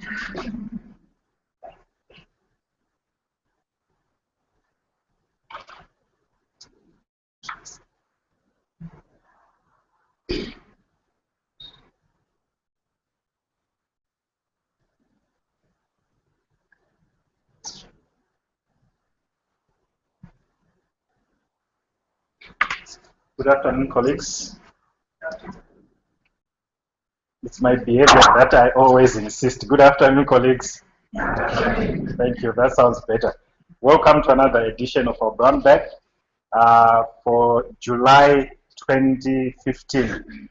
Good afternoon, colleagues. It's my behavior that I always insist. Good afternoon, colleagues. Thank you. That sounds better. Welcome to another edition of our brown bag for July 2015.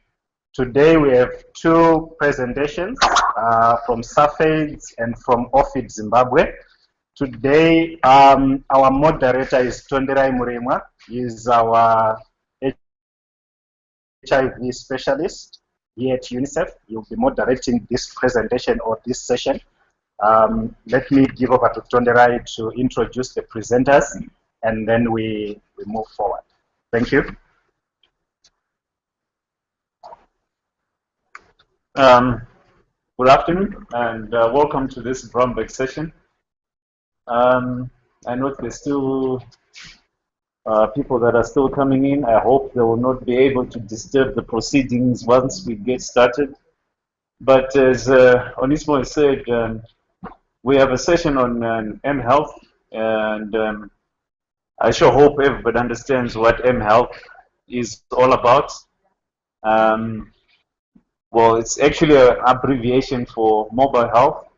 Today we have two presentations from SAFEIDS and from OFID Zimbabwe. Today our moderator is Tonderai Muremwa. He is our HIV specialist here at Unicef. You'll be moderating this presentation or this session. Let me give over to Tonderai to introduce the presenters, and then we move forward. Thank you. Good afternoon, and welcome to this brown bag session. I know there's still people that are still coming in. I hope they will not be able to disturb the proceedings once we get started. But as Onismo has said, we have a session on M-Health, and I sure hope everybody understands what M-Health is all about. Well, it's actually an abbreviation for mobile health,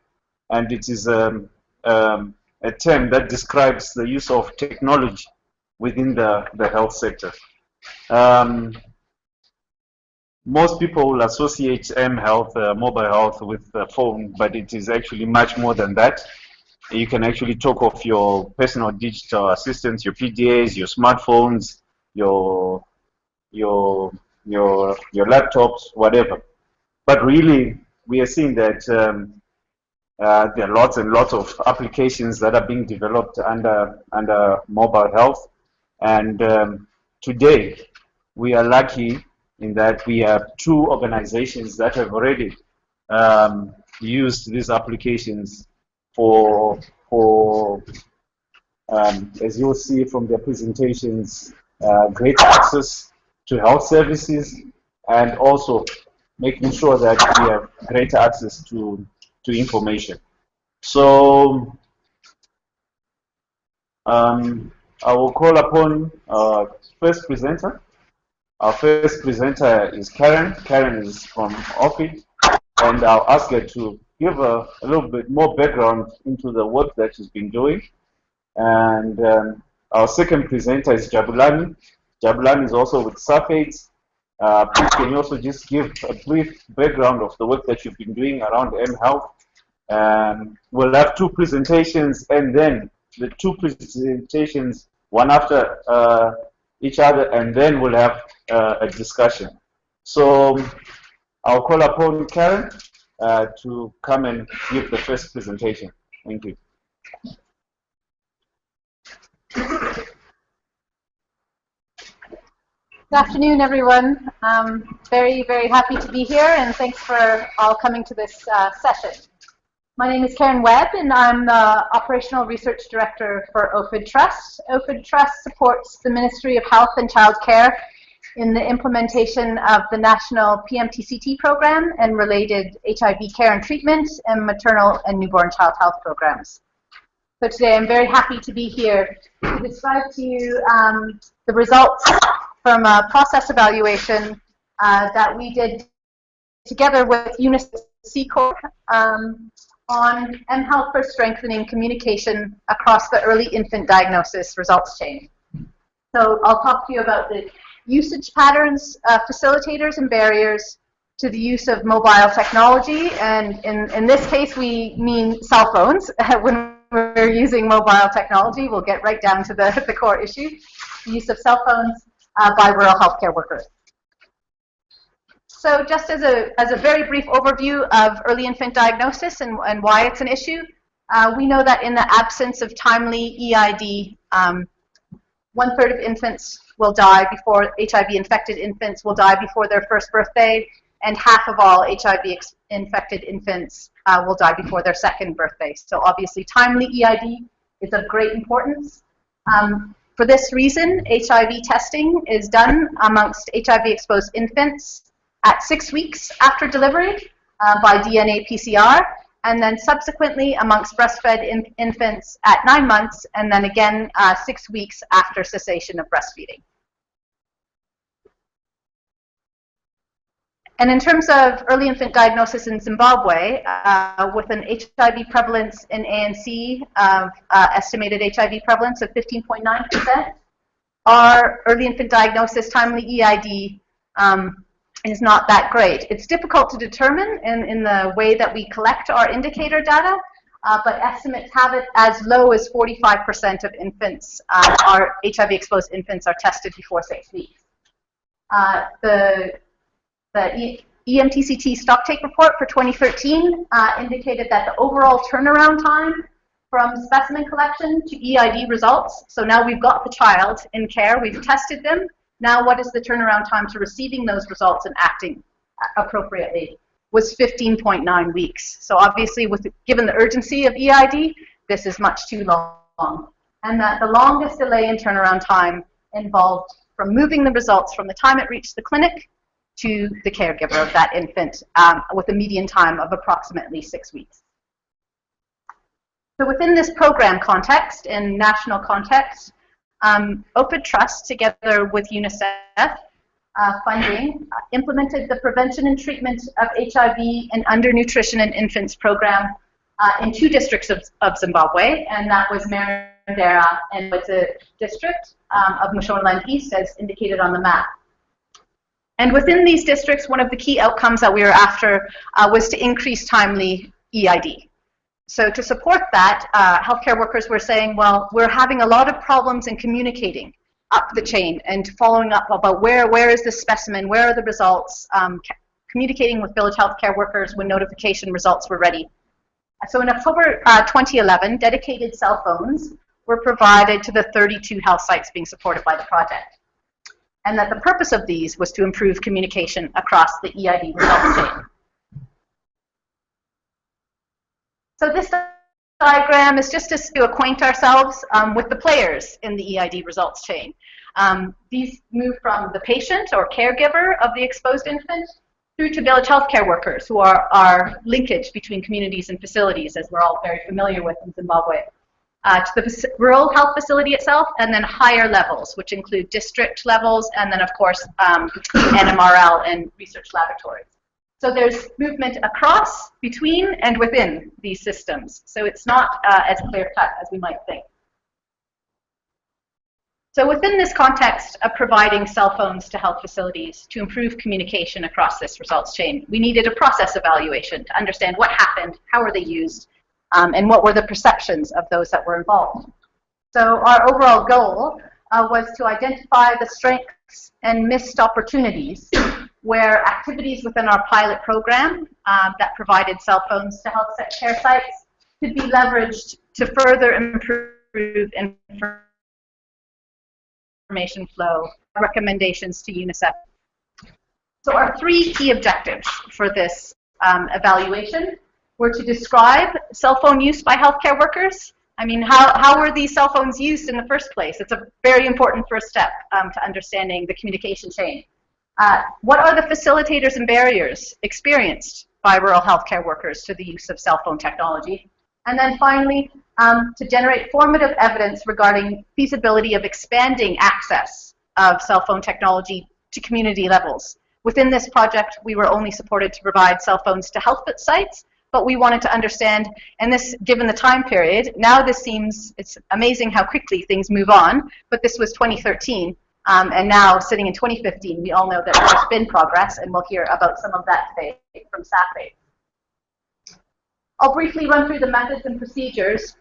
and it is a term that describes the use of technology within the health sector. Most people will associate M-Health, mobile health, with the phone, but it is actually much more than that. You can actually talk of your personal digital assistants, your PDAs, your smartphones, your laptops, whatever. But really, we are seeing that there are lots and lots of applications that are being developed under mobile health. And today, we are lucky in that we have two organizations that have already used these applications for as you'll see from their presentations, greater access to health services, and also making sure that we have greater access to information. So I will call upon our first presenter. Our first presenter is Karen. Karen is from OFID, and I'll ask her to give a little bit more background into the work that she's been doing. And our second presenter is Jabulani. Jabulani is also with SAFEIDS. Please, can you also just give a brief background of the work that you've been doing around M-Health? We'll have two presentations, and then the two presentations, one after each other, and then we'll have a discussion. So I'll call upon Karen to come and give the first presentation. Thank you. Good afternoon, everyone. Very, very happy to be here, and thanks for all coming to this session. My name is Karen Webb, and I'm the Operational Research Director for OFID Trust. OFID Trust supports the Ministry of Health and Child Care in the implementation of the National PMTCT program and related HIV care and treatment and maternal and newborn child health programs. So today I'm very happy to be here to describe to you the results from a process evaluation that we did together with Unicef C-Corp on M-Health for strengthening communication across the early infant diagnosis results chain. So I'll talk to you about the usage patterns, facilitators and barriers to the use of mobile technology, and in this case we mean cell phones. When we're using mobile technology, we'll get right down to the core issue, the use of cell phones by rural healthcare workers. So just as a very brief overview of early infant diagnosis and why it's an issue, we know that in the absence of timely EID, 1/3 of infants will die before, HIV-infected infants will die before their first birthday, and half of all HIV infected infants will die before their second birthday. So obviously timely EID is of great importance. For this reason, HIV testing is done amongst HIV-exposed infants at 6 weeks after delivery by DNA PCR, and then subsequently amongst breastfed infants at 9 months, and then again 6 weeks after cessation of breastfeeding. And in terms of early infant diagnosis in Zimbabwe, with an HIV prevalence in ANC of estimated HIV prevalence of 15.9%, our early infant diagnosis timely EID is not that great. It's difficult to determine in the way that we collect our indicator data, but estimates have it as low as 45% of infants, our HIV-exposed infants, are tested before 6 weeks. The EMTCT stocktake report for 2013 indicated that the overall turnaround time from specimen collection to EID results, so now we've got the child in care, we've tested them, now what is the turnaround time to receiving those results and acting appropriately, was 15.9 weeks. So obviously, given the urgency of EID, this is much too long. And that the longest delay in turnaround time involved from moving the results from the time it reached the clinic to the caregiver of that infant, with a median time of approximately 6 weeks. So within this program context, in national context, Open Trust, together with Unicef funding, implemented the prevention and treatment of HIV and undernutrition in infants program in 2 districts of Zimbabwe, and that was Marondera and Wete district of Mashonaland East, as indicated on the map. And within these districts, one of the key outcomes that we were after was to increase timely EID. So to support that, healthcare workers were saying, well, we're having a lot of problems in communicating up the chain and following up about where is the specimen, where are the results, communicating with village healthcare workers when notification results were ready. So in October 2011, dedicated cell phones were provided to the 32 health sites being supported by the project. And that the purpose of these was to improve communication across the EID results chain. So this diagram is just to acquaint ourselves with the players in the EID results chain. These move from the patient or caregiver of the exposed infant through to village healthcare workers, who are our linkage between communities and facilities, as we're all very familiar with in Zimbabwe. To the rural health facility itself, and then higher levels, which include district levels, and then of course NMRL and research laboratories. So there's movement across, between, and within these systems. So it's not as clear-cut as we might think. So within this context of providing cell phones to health facilities to improve communication across this results chain, we needed a process evaluation to understand what happened, how were they used, and what were the perceptions of those that were involved. So our overall goal was to identify the strengths and missed opportunities where activities within our pilot program that provided cell phones to health care sites could be leveraged to further improve information flow, recommendations to UNICEF. So our 3 key objectives for this evaluation were to describe cell phone use by healthcare workers. I mean, how were these cell phones used in the first place? It's a very important first step to understanding the communication chain. What are the facilitators and barriers experienced by rural healthcare workers to the use of cell phone technology? And then finally, to generate formative evidence regarding feasibility of expanding access of cell phone technology to community levels. Within this project, we were only supported to provide cell phones to health sites, but we wanted to understand, and this, given the time period, now this seems, it's amazing how quickly things move on, but this was 2013, and now sitting in 2015, we all know that there's been progress, and we'll hear about some of that today from SAFE. I'll briefly run through the methods and procedures.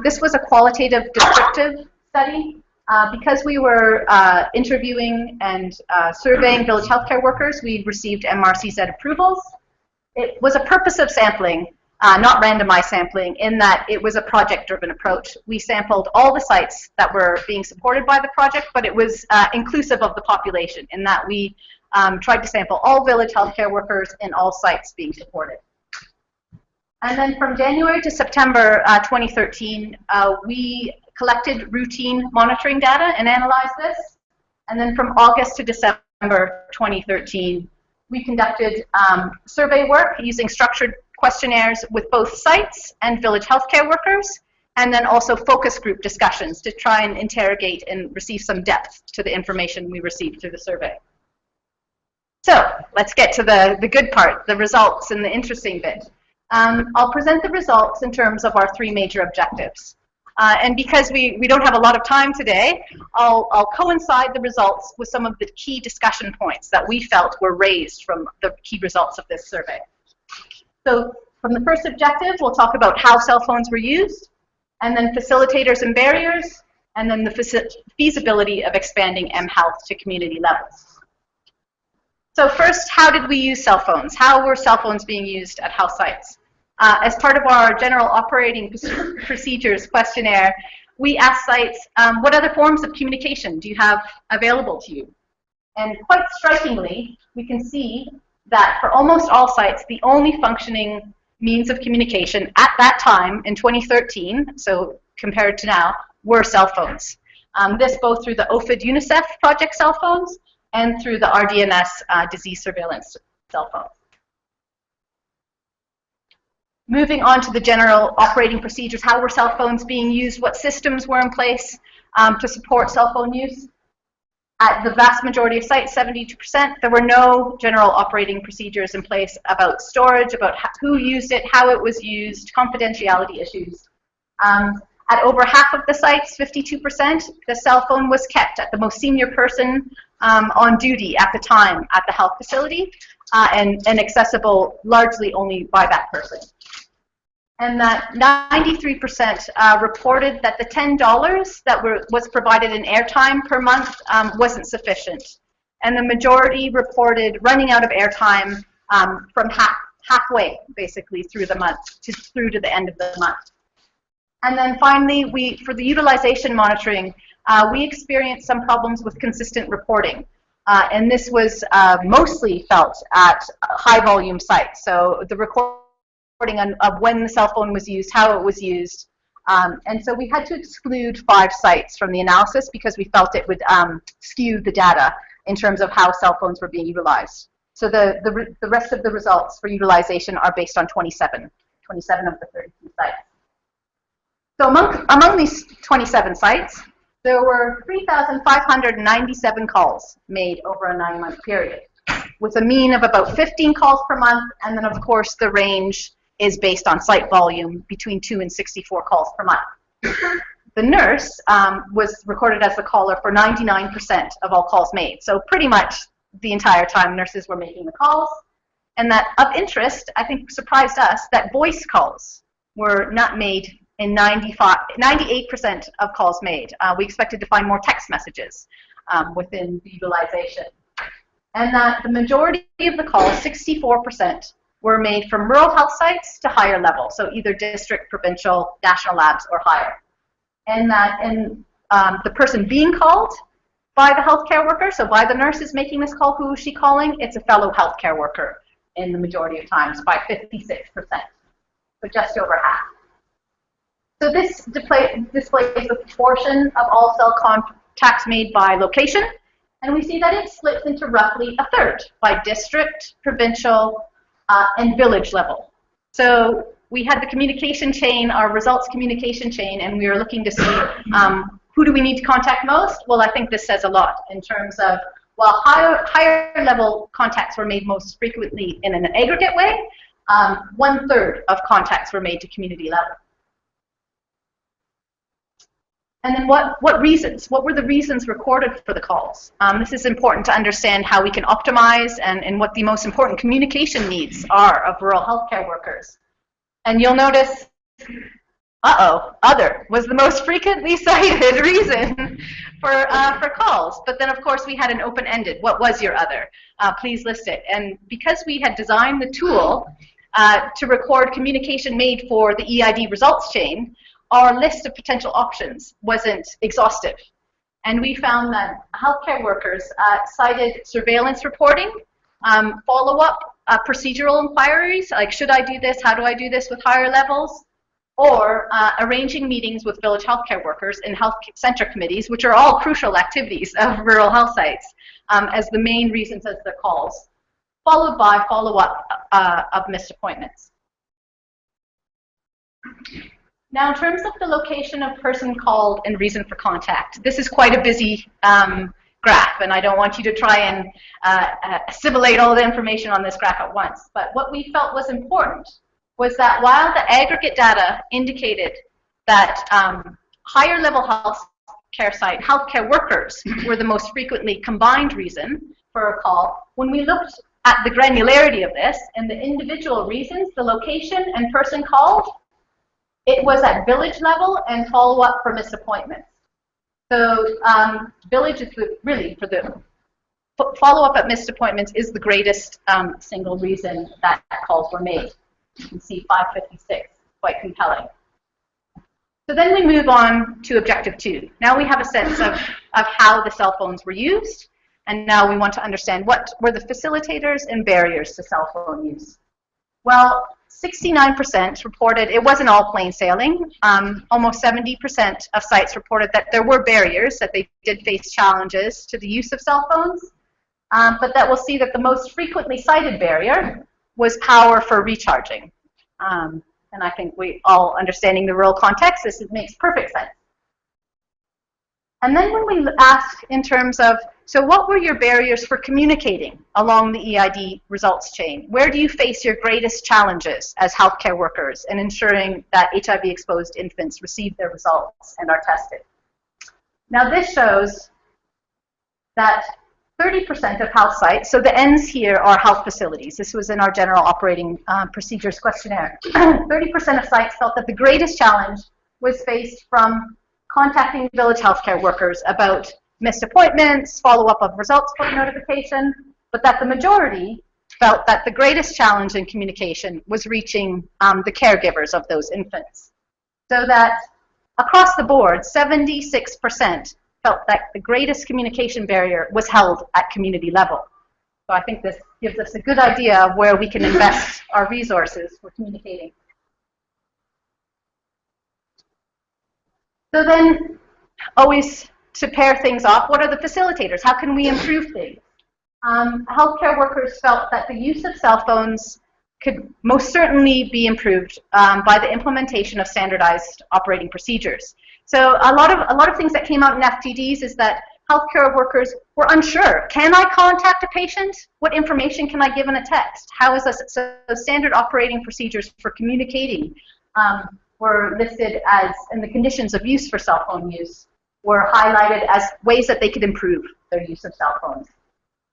This was a qualitative descriptive study. Because we were interviewing and surveying village healthcare workers, we received MRCZ approvals. It was a purpose of sampling, not randomized sampling, in that it was a project-driven approach. We sampled all the sites that were being supported by the project, but it was inclusive of the population, in that we tried to sample all village healthcare workers in all sites being supported. And then from January to September 2013, we collected routine monitoring data and analyzed this. And then from August to December 2013, we conducted survey work using structured questionnaires with both sites and village healthcare workers, and then also focus group discussions to try and interrogate and receive some depth to the information we received through the survey. So let's get to the good part, the results and the interesting bit. I'll present the results in terms of our three major objectives. And because we don't have a lot of time today, I'll coincide the results with some of the key discussion points that we felt were raised from the key results of this survey. So from the first objective, we'll talk about how cell phones were used, and then facilitators and barriers, and then the feasibility of expanding mHealth to community levels. So first, how did we use cell phones? How were cell phones being used at health sites? As part of our general operating procedures questionnaire, we asked sites, what other forms of communication do you have available to you? And quite strikingly, we can see that for almost all sites, the only functioning means of communication at that time in 2013, so compared to now, were cell phones. This both through the OFID Unicef project cell phones and through the RDNS disease surveillance cell phones. Moving on to the general operating procedures, how were cell phones being used? What systems were in place to support cell phone use? At the vast majority of sites, 72%, there were no general operating procedures in place about storage, about who used it, how it was used, confidentiality issues. At over half of the sites, 52%, the cell phone was kept at the most senior person on duty at the time at the health facility and accessible largely only by that person. And that 93% reported that the $10 that was provided in airtime per month wasn't sufficient. And the majority reported running out of airtime from halfway, basically, through the month, through to the end of the month. And then finally, for the utilization monitoring, we experienced some problems with consistent reporting. And this was mostly felt at high volume sites. So the recording of when the cell phone was used, how it was used. And so we had to exclude 5 sites from the analysis because we felt it would skew the data in terms of how cell phones were being utilized. So the rest of the results for utilization are based on 27 of the 32 sites. So among these 27 sites, there were 3,597 calls made over a 9-month period, with a mean of about 15 calls per month, and then of course the range is based on site volume between 2 and 64 calls per month. The nurse was recorded as the caller for 99% of all calls made, so pretty much the entire time nurses were making the calls. And that of interest, I think surprised us, that voice calls were not made in 98% of calls made. We expected to find more text messages within the utilization. And that the majority of the calls, 64%, were made from rural health sites to higher level, so either district, provincial, national labs, or higher. And that the person being called by the healthcare worker, so by the nurse is making this call, who is she calling? It's a fellow healthcare worker in the majority of times, by 56%, so just over half. So this displays the proportion of all cell contacts made by location, and we see that it splits into roughly a third by district, provincial, and village level. So we had the communication chain, our results communication chain, and we were looking to see who do we need to contact most? Well, I think this says a lot in terms of, while higher level contacts were made most frequently in an aggregate way, 1/3 of contacts were made to community level. And then what reasons? What were the reasons recorded for the calls? This is important to understand how we can optimize and what the most important communication needs are of rural healthcare workers. And you'll notice, other was the most frequently cited reason for calls. But then, of course, we had an open-ended, what was your other? Please list it. And because we had designed the tool to record communication made for the EID results chain, our list of potential options wasn't exhaustive. And we found that healthcare workers cited surveillance reporting, follow-up procedural inquiries, like should I do this, how do I do this with higher levels, or arranging meetings with village healthcare workers and health center committees, which are all crucial activities of rural health sites, as the main reasons as their calls, followed by follow-up of missed appointments. Now, in terms of the location of person called and reason for contact, this is quite a busy graph, and I don't want you to try and assimilate all the information on this graph at once. But what we felt was important was that while the aggregate data indicated that higher level healthcare workers were the most frequently combined reason for a call, when we looked at the granularity of this and the individual reasons, the location and person called, it was at village level and follow-up for missed appointments. So village is really for the follow-up at missed appointments is the greatest single reason that calls were made. You can see 556, quite compelling. So then we move on to objective 2. Now we have a sense of how the cell phones were used, and now we want to understand what were the facilitators and barriers to cell phone use. Well, 69% reported it wasn't all plain sailing. Almost 70% of sites reported that there were barriers, that they did face challenges to the use of cell phones, but that we'll see that the most frequently cited barrier was power for recharging. And I think we all understanding the rural context, this makes perfect sense. And then when we ask in terms of, so what were your barriers for communicating along the EID results chain? Where do you face your greatest challenges as healthcare workers in ensuring that HIV-exposed infants receive their results and are tested? Now this shows that 30% of health sites, so the N's here are health facilities. This was in our general operating procedures questionnaire. 30% of sites felt that the greatest challenge was faced from contacting village healthcare workers about missed appointments, follow-up of results notification, but that the majority felt that the greatest challenge in communication was reaching the caregivers of those infants. So that across the board, 76% felt that the greatest communication barrier was held at community level. So I think this gives us a good idea of where we can invest our resources for communicating. So then, always to pair things off, what are the facilitators? How can we improve things? Healthcare workers felt that the use of cell phones could most certainly be improved by the implementation of standardized operating procedures. So a lot of things that came out in FTDs is that healthcare workers were unsure. Can I contact a patient? What information can I give in a text? How is this? So standard operating procedures for communicating were listed as, and the conditions of use for cell phone use were highlighted as ways that they could improve their use of cell phones.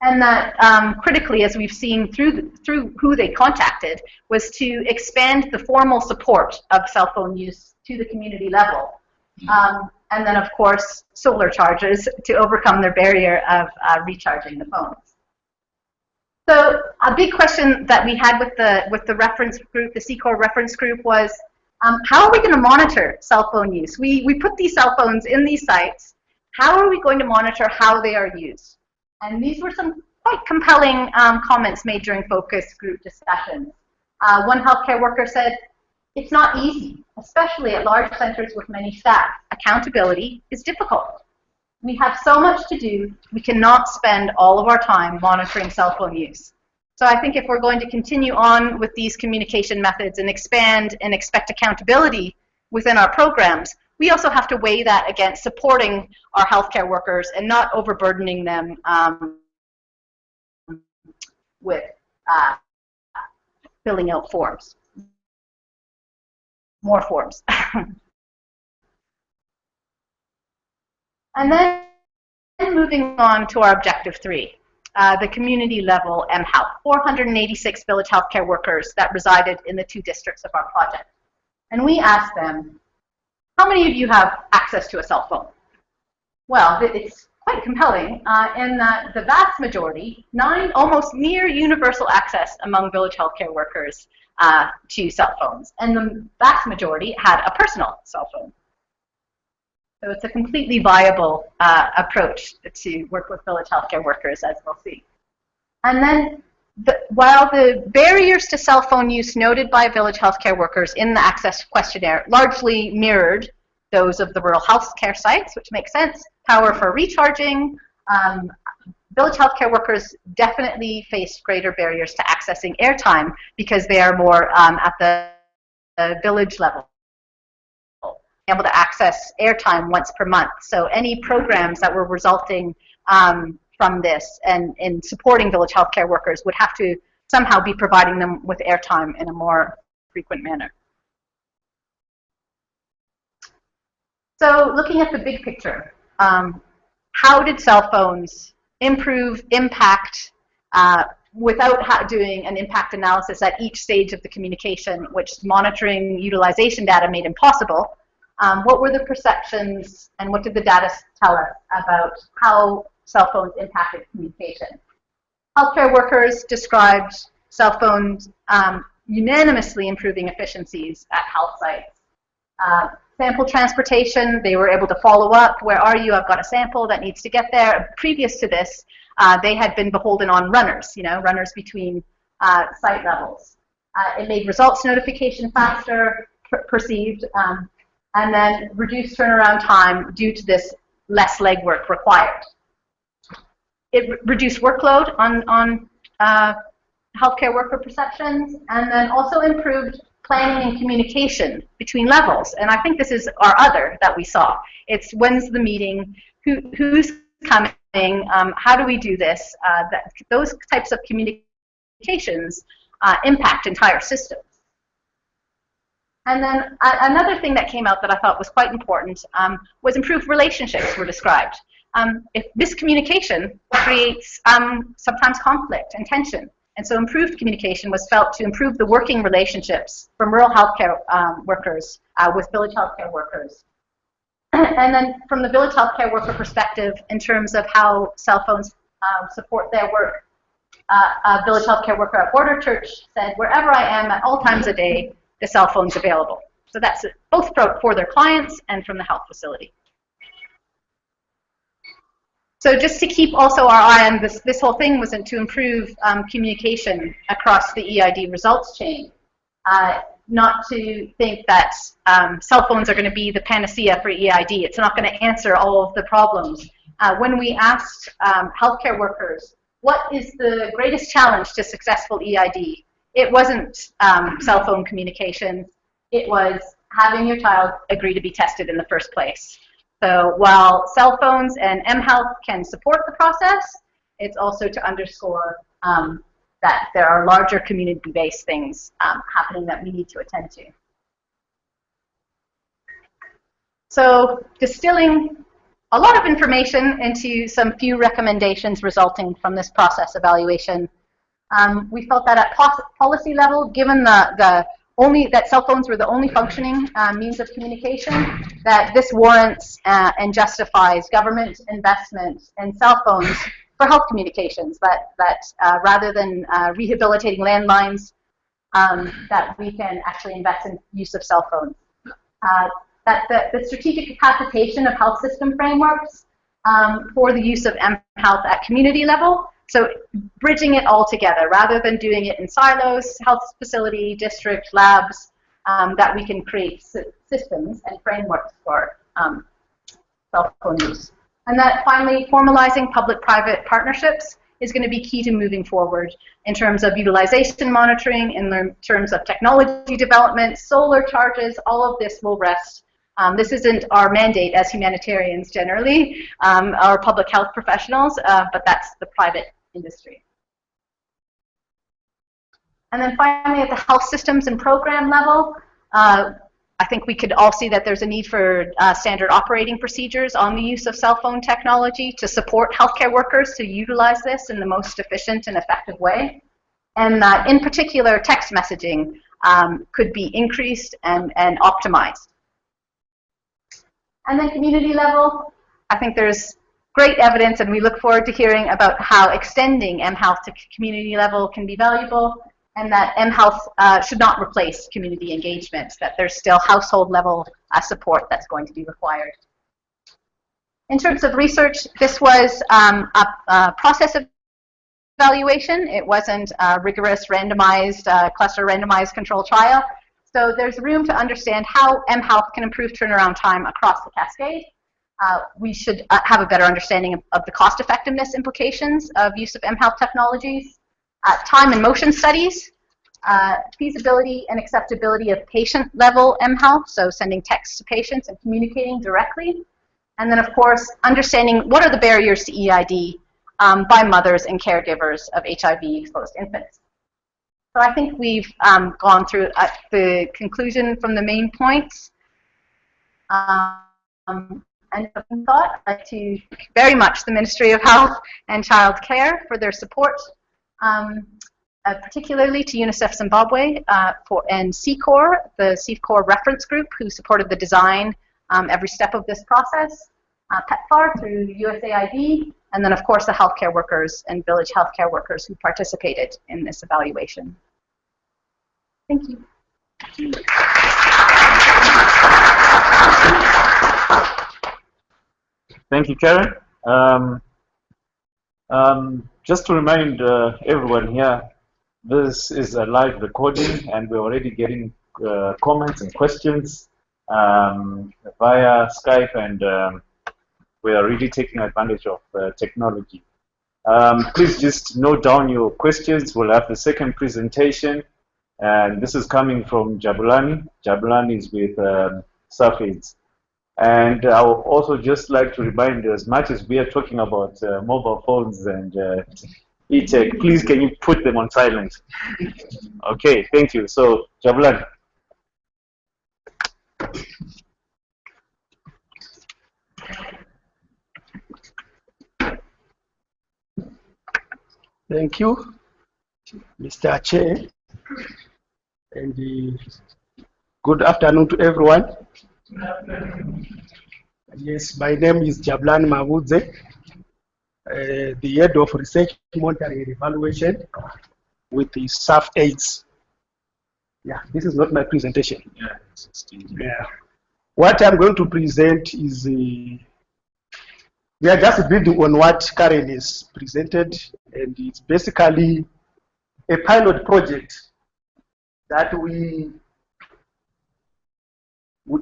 And that critically, as we've seen through who they contacted, was to expand the formal support of cell phone use to the community level. And then, of course, solar chargers to overcome their barrier of recharging the phones. So a big question that we had with the reference group, the CCOR reference group, was how are we going to monitor cell phone use? We put these cell phones in these sites. How are we going to monitor how they are used? And these were some quite compelling comments made during focus group discussions. One healthcare worker said, it's not easy, especially at large centers with many staff. Accountability is difficult. We have so much to do, we cannot spend all of our time monitoring cell phone use. So I think if we're going to continue on with these communication methods and expand and expect accountability within our programs, we also have to weigh that against supporting our healthcare workers and not overburdening them with filling out forms. More forms. And then moving on to our objective 3, the community level and health. 486 village healthcare workers that resided in the 2 districts of our project. And we asked them, how many of you have access to a cell phone? Well, it's quite compelling in that the vast majority, 9, almost near universal access among village healthcare workers to cell phones. And the vast majority had a personal cell phone. So it's a completely viable approach to work with village healthcare workers, as we'll see. And then while the barriers to cell phone use noted by village healthcare workers in the access questionnaire largely mirrored those of the rural healthcare sites, which makes sense, power for recharging, village healthcare workers definitely faced greater barriers to accessing airtime because they are more at the village level, able to access airtime once per month. So any programs that were resulting from this and in supporting village healthcare workers would have to somehow be providing them with airtime in a more frequent manner. So looking at the big picture, how did cell phones improve impact without doing an impact analysis at each stage of the communication, which monitoring utilization data made impossible? What were the perceptions and what did the data tell us about how cell phones impacted communication? Healthcare workers described cell phones unanimously improving efficiencies at health sites. Sample transportation, they were able to follow up. Where are you? I've got a sample that needs to get there. Previous to this, they had been beholden on runners, runners between site levels. It made results notification faster, perceived, and then reduced turnaround time due to this less legwork required. It reduced workload on healthcare worker perceptions, and then also improved planning and communication between levels. And I think this is our other that we saw. It's when's the meeting, who's coming, how do we do this? Those types of communications impact entire systems. And then another thing that came out that I thought was quite important was improved relationships were described. If miscommunication creates sometimes conflict and tension. And so improved communication was felt to improve the working relationships from rural healthcare workers with village healthcare workers. And then from the village healthcare worker perspective, in terms of how cell phones support their work, a village healthcare worker at Border Church said, wherever I am at all times a day, the cell phone's available. So that's both for their clients and from the health facility. So just to keep also our eye on this whole thing was to improve communication across the EID results chain. Not to think that cell phones are going to be the panacea for EID. It's not going to answer all of the problems. When we asked healthcare workers, what is the greatest challenge to successful EID? It wasn't cell phone communication. It was having your child agree to be tested in the first place. So while cell phones and mHealth can support the process, it's also to underscore that there are larger community-based things happening that we need to attend to. So distilling a lot of information into some few recommendations resulting from this process evaluation. We felt that at policy level, given that cell phones were the only functioning means of communication, that this warrants and justifies government investment in cell phones for health communications, that rather than rehabilitating landlines, that we can actually invest in use of cell phones. That the strategic capacitation of health system frameworks for the use of mHealth at community level, so bridging it all together, rather than doing it in silos, health facility, district, labs, that we can create systems and frameworks for cell phone use. And that finally, formalizing public-private partnerships is going to be key to moving forward in terms of utilization monitoring, in terms of technology development, solar charges, all of this will rest. This isn't our mandate as humanitarians generally, our public health professionals, but that's the private industry. And then finally, at the health systems and program level, I think we could all see that there's a need for standard operating procedures on the use of cell phone technology to support healthcare workers to utilize this in the most efficient and effective way. And in particular, text messaging could be increased and optimized. And then community level, I think there's great evidence, and we look forward to hearing about how extending mHealth to community level can be valuable, and that mHealth should not replace community engagement, that there's still household level support that's going to be required. In terms of research, this was a process of evaluation. It wasn't a rigorous randomized, cluster randomized control trial. So there's room to understand how mHealth can improve turnaround time across the cascade. We should have a better understanding of the cost effectiveness implications of use of mHealth technologies, time and motion studies, feasibility and acceptability of patient level mHealth, so sending texts to patients and communicating directly. And then, of course, understanding what are the barriers to EID by mothers and caregivers of HIV-exposed infants. So I think we've gone through the conclusion from the main points. And in thought, I'd like to thank very much the Ministry of Health and Child Care for their support, particularly to Unicef Zimbabwe and CCOR, the CCOR reference group, who supported the design every step of this process, PEPFAR through USAID, and then, of course, the healthcare workers and village healthcare workers who participated in this evaluation. Thank you. Thank you, Karen. Just to remind everyone here, this is a live recording, and we're already getting comments and questions via Skype, and we are really taking advantage of technology. Please just note down your questions. We'll have the second presentation, and this is coming from Jabulani. Jabulani is with SAFAIDS. And I would also just like to remind you, as much as we are talking about mobile phones and e-tech, please can you put them on silent? Okay, thank you. So, Jabulani. Thank you, Mr. Chair, and good afternoon to everyone. Yes, my name is Jabulani Mabudze, the head of research, monitoring and evaluation with the SAFAIDS. Yeah, this is not my presentation. Yeah. What I'm going to present is we are just building on what Karen has presented, and it's basically a pilot project that we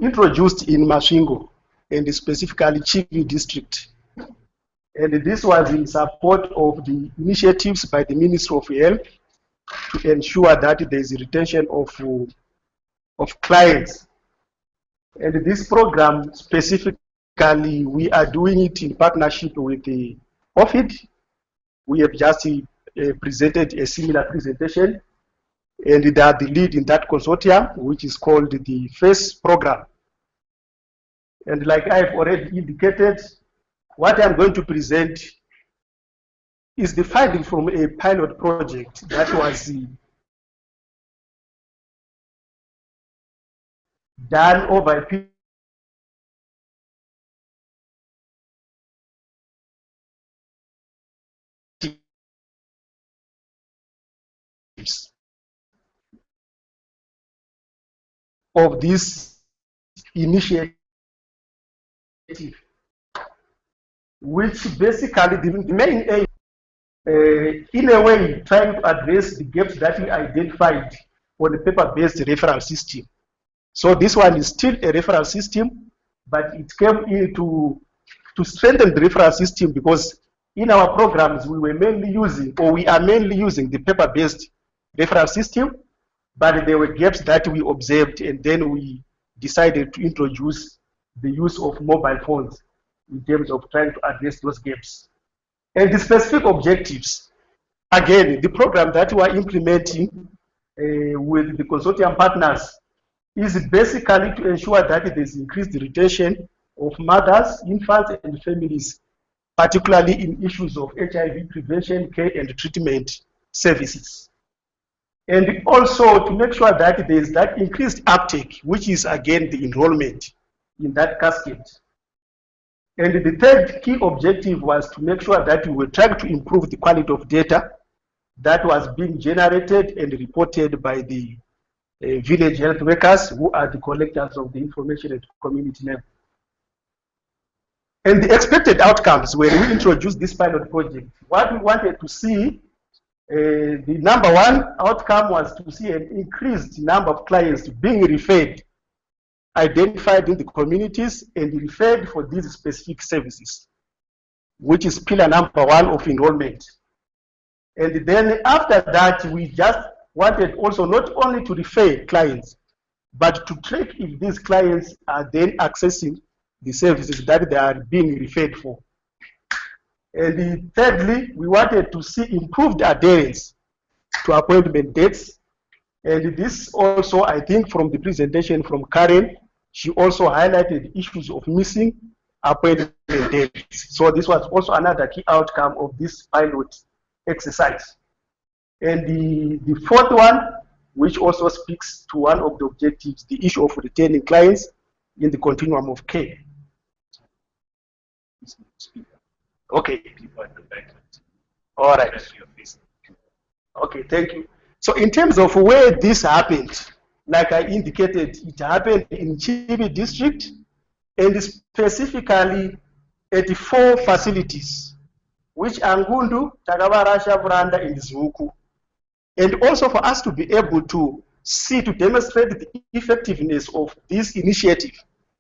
introduced in Masvingo, and specifically Chivi district. And this was in support of the initiatives by the Ministry of Health to ensure that there is a retention of clients. And this program specifically, we are doing it in partnership with the OFID. We have just presented a similar presentation, and they are the lead in that consortium, which is called the FACE program. And like I've already indicated, what I'm going to present is the finding from a pilot project that was done over a period of this initiative, which basically the main aim, in a way, trying to address the gaps that we identified on the paper-based referral system. So this one is still a referral system, but it came in to strengthen the referral system, because in our programs we were mainly using, or we are mainly using, the paper-based referral system, but there were gaps that we observed, and then we decided to introduce the use of mobile phones in terms of trying to address those gaps. And the specific objectives, again, the program that we are implementing with the consortium partners is basically to ensure that there is increased retention of mothers, infants, and families, particularly in issues of HIV prevention, care, and treatment services. And also to make sure that there is that increased uptake, which is again the enrollment in that cascade. And the third key objective was to make sure that we were trying to improve the quality of data that was being generated and reported by the village health workers, who are the collectors of the information at community level. And the expected outcomes when we introduced this pilot project, what we wanted to see The number one outcome was to see an increased number of clients being referred, identified in the communities and referred for these specific services, which is pillar number one of enrollment. And then after that, we just wanted also not only to refer clients, but to track if these clients are then accessing the services that they are being referred for. And thirdly, we wanted to see improved adherence to appointment dates. And this also, I think, from the presentation from Karen, she also highlighted issues of missing appointment dates. So this was also another key outcome of this pilot exercise. And the fourth one, which also speaks to one of the objectives, the issue of retaining clients in the continuum of care. Okay. All right. Okay, thank you. So in terms of where this happened, like I indicated, it happened in Chibi district and specifically at 4 facilities, which are Ngundu, Tagavarasha, Buranda, and Zuku. And also for us to be able to see, to demonstrate the effectiveness of this initiative,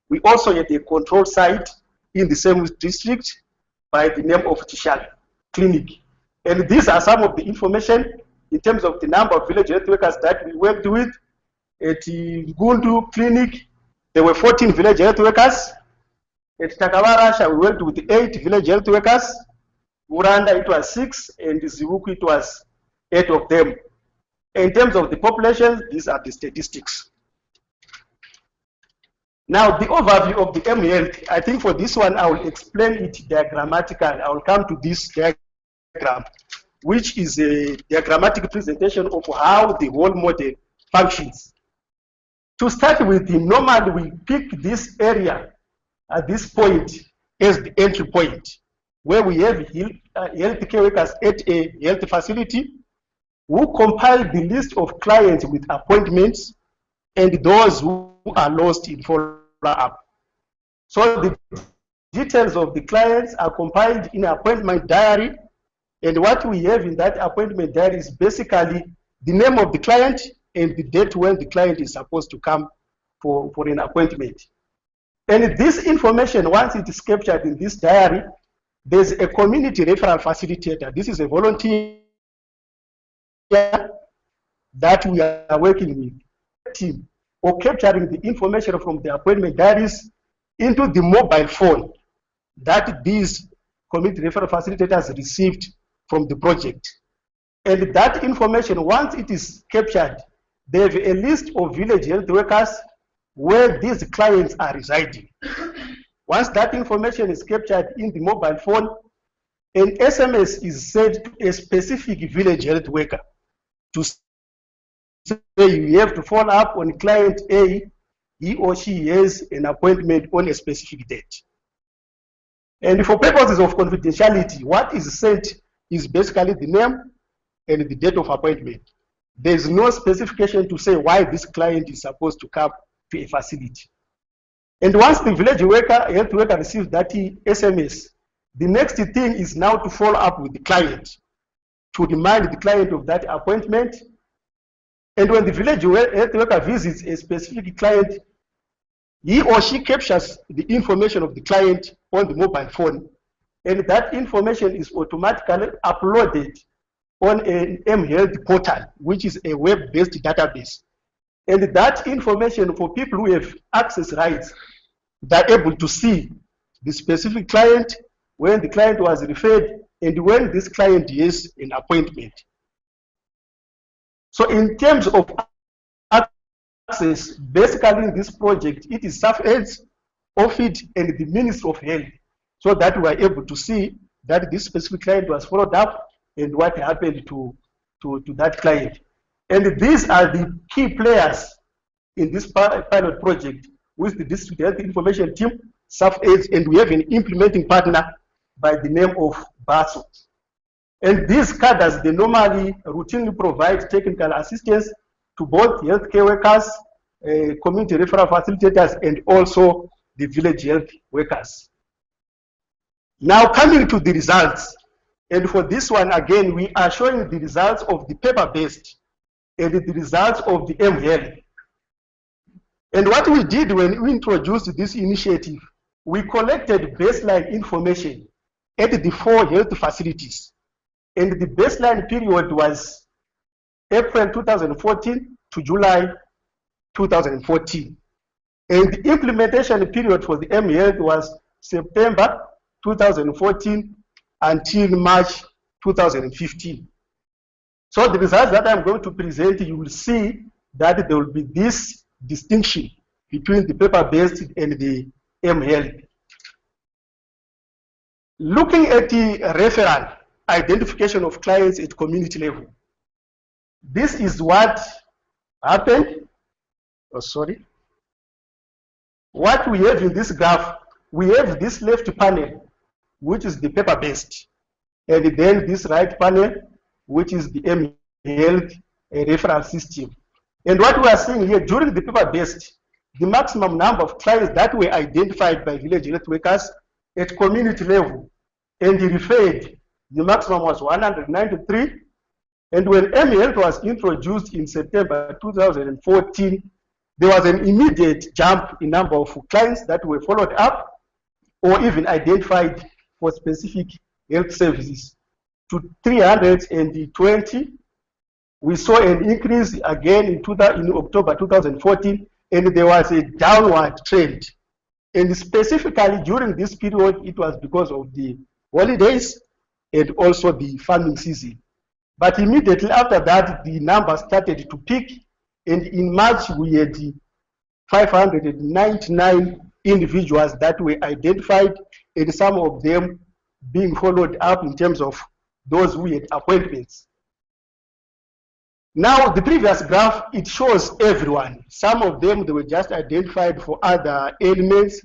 we also had a control site in the same district by the name of Tishal Clinic. And these are some of the information in terms of the number of village health workers that we worked with. At Ngundu Clinic, there were 14 village health workers. At Takavarasha, we worked with 8 village health workers. Buranda, it was 6, and Zibuku, it was 8 of them. In terms of the population, these are the statistics. Now, the overview of the M-Health, I think for this one, I will explain it diagrammatically. I will come to this diagram, which is a diagrammatic presentation of how the whole model functions. To start with, normally we pick this area at this point as the entry point, where we have healthcare workers at a health facility who compile the list of clients with appointments and those who are lost in follow-up. So the details of the clients are compiled in an appointment diary, and what we have in that appointment diary is basically the name of the client and the date when the client is supposed to come for an appointment. And this information, once it is captured in this diary, there's a community referral facilitator. This is a volunteer that we are working with team or capturing the information from the appointment diaries into the mobile phone that these community referral facilitators received from the project. And that information, once it is captured, they have a list of village health workers where these clients are residing. Once that information is captured in the mobile phone, an SMS is sent to a specific village health worker to say you have to follow up on client A, he or she has an appointment on a specific date. And for purposes of confidentiality, what is sent is basically the name and the date of appointment. There is no specification to say why this client is supposed to come to a facility. And once the village health worker receives that SMS, the next thing is now to follow up with the client, to remind the client of that appointment. And when the village health worker visits a specific client, he or she captures the information of the client on the mobile phone, and that information is automatically uploaded on an M-Health portal, which is a web-based database. And that information for people who have access rights, they're able to see the specific client, when the client was referred, and when this client has an appointment. So in terms of access, basically in this project, it is SAFED, OFID, and the Ministry of Health, so that we are able to see that this specific client was followed up and what happened to that client. And these are the key players in this pilot project with the District Health Information Team, SAFED, and we have an implementing partner by the name of BASO. And these cadres, they normally routinely provide technical assistance to both healthcare workers, community referral facilitators, and also the village health workers. Now coming to the results, And for this one, again, we are showing the results of the paper-based and the results of the mHealth. And what we did when we introduced this initiative, we collected baseline information at the 4 health facilities. And the baseline period was April 2014 to July 2014. And the implementation period for the mHealth was September 2014 until March 2015. So the results that I'm going to present, you will see that there will be this distinction between the paper-based and the mHealth. Looking at the referral identification of clients at community level, this is what happened. Oh, sorry. What we have in this graph, we have this left panel, which is the paper-based, and then this right panel, which is the mHealth referral system. And what we are seeing here, during the paper-based, the maximum number of clients that were identified by village health workers at community level and referred, the maximum was 193. And when mHealth was introduced in September 2014, there was an immediate jump in number of clients that were followed up or even identified for specific health services to 320. We saw an increase again in October 2014, and there was a downward trend. And specifically during this period, it was because of the holidays and also the farming season. But immediately after that, the numbers started to peak, and in March we had 599 individuals that were identified, and some of them being followed up in terms of those who had appointments. Now, the previous graph, it shows everyone. Some of them, they were just identified for other ailments,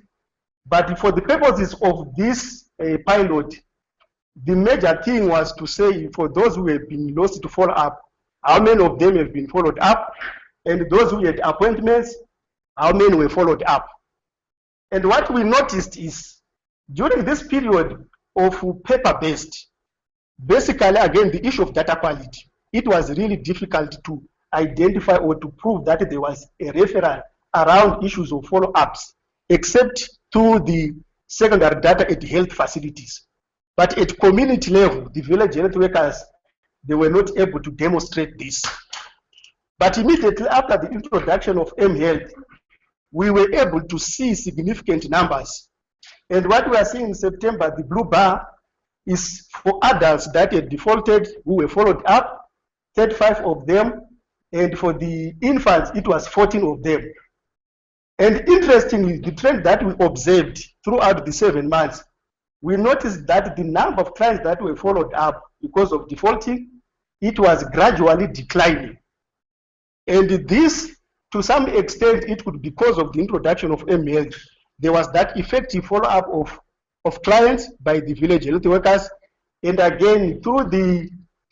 but for the purposes of this pilot, the major thing was to say for those who have been lost to follow up, how many of them have been followed up, and those who had appointments, how many were followed up. And what we noticed is during this period of paper-based, basically, again, the issue of data quality, it was really difficult to identify or to prove that there was a referral around issues of follow-ups, except through the secondary data at health facilities. But at community level, the village health workers, they were not able to demonstrate this. But immediately after the introduction of mHealth, we were able to see significant numbers. And what we are seeing in September, the blue bar, is for adults that had defaulted, who were followed up, 35 of them, and for the infants, it was 14 of them. And interestingly, the trend that we observed throughout the 7 months, we noticed that the number of clients that were followed up because of defaulting, it was gradually declining. And this, to some extent, it could be because of the introduction of mHealth. There was that effective follow-up of clients by the village health workers. And again, through the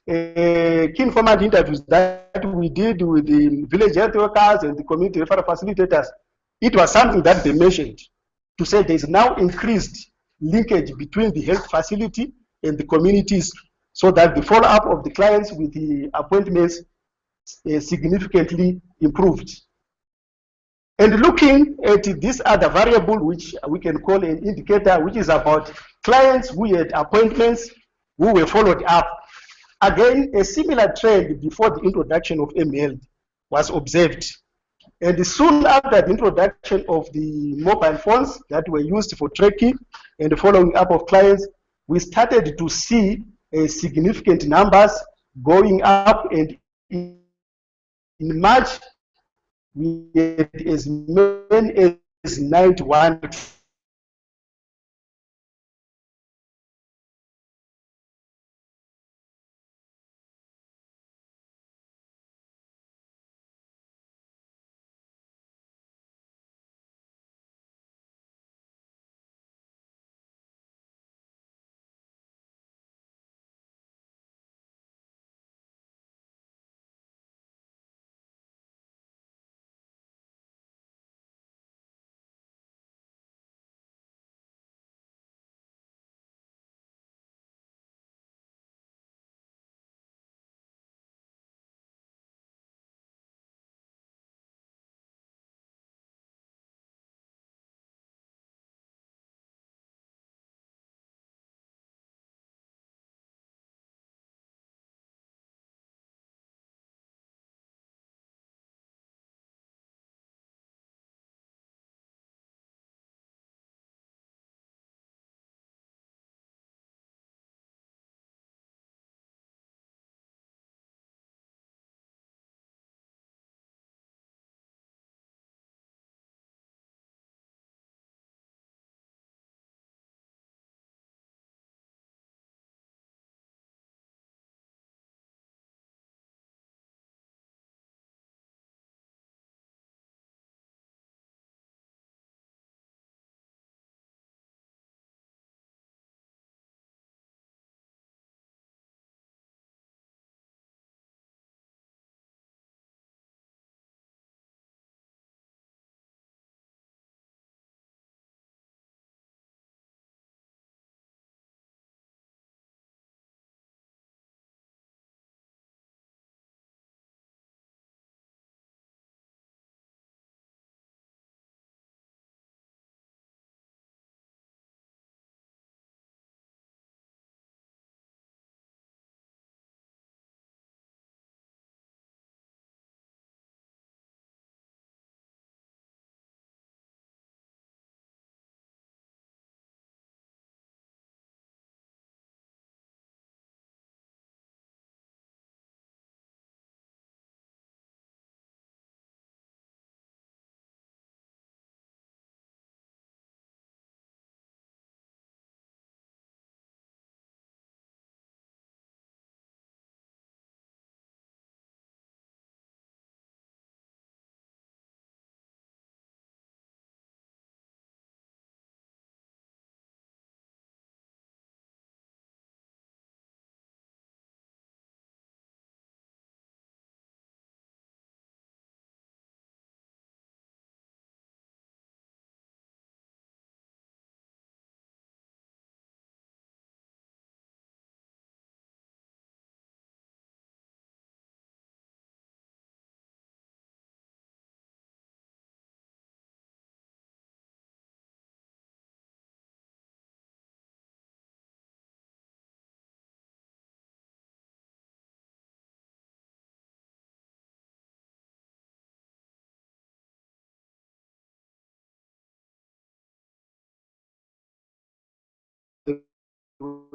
key informant interviews that we did with the village health workers and the community referral facilitators, it was something that they mentioned to say there is now increased linkage between the health facility and the communities, so that the follow-up of the clients with the appointments is significantly improved. And looking at this other variable, which we can call an indicator, which is about clients who had appointments who were followed up. Again, a similar trend before the introduction of mHealth was observed. And soon after the introduction of the mobile phones that were used for tracking and the following up of clients, we started to see significant numbers going up. And in March, we had as many as 91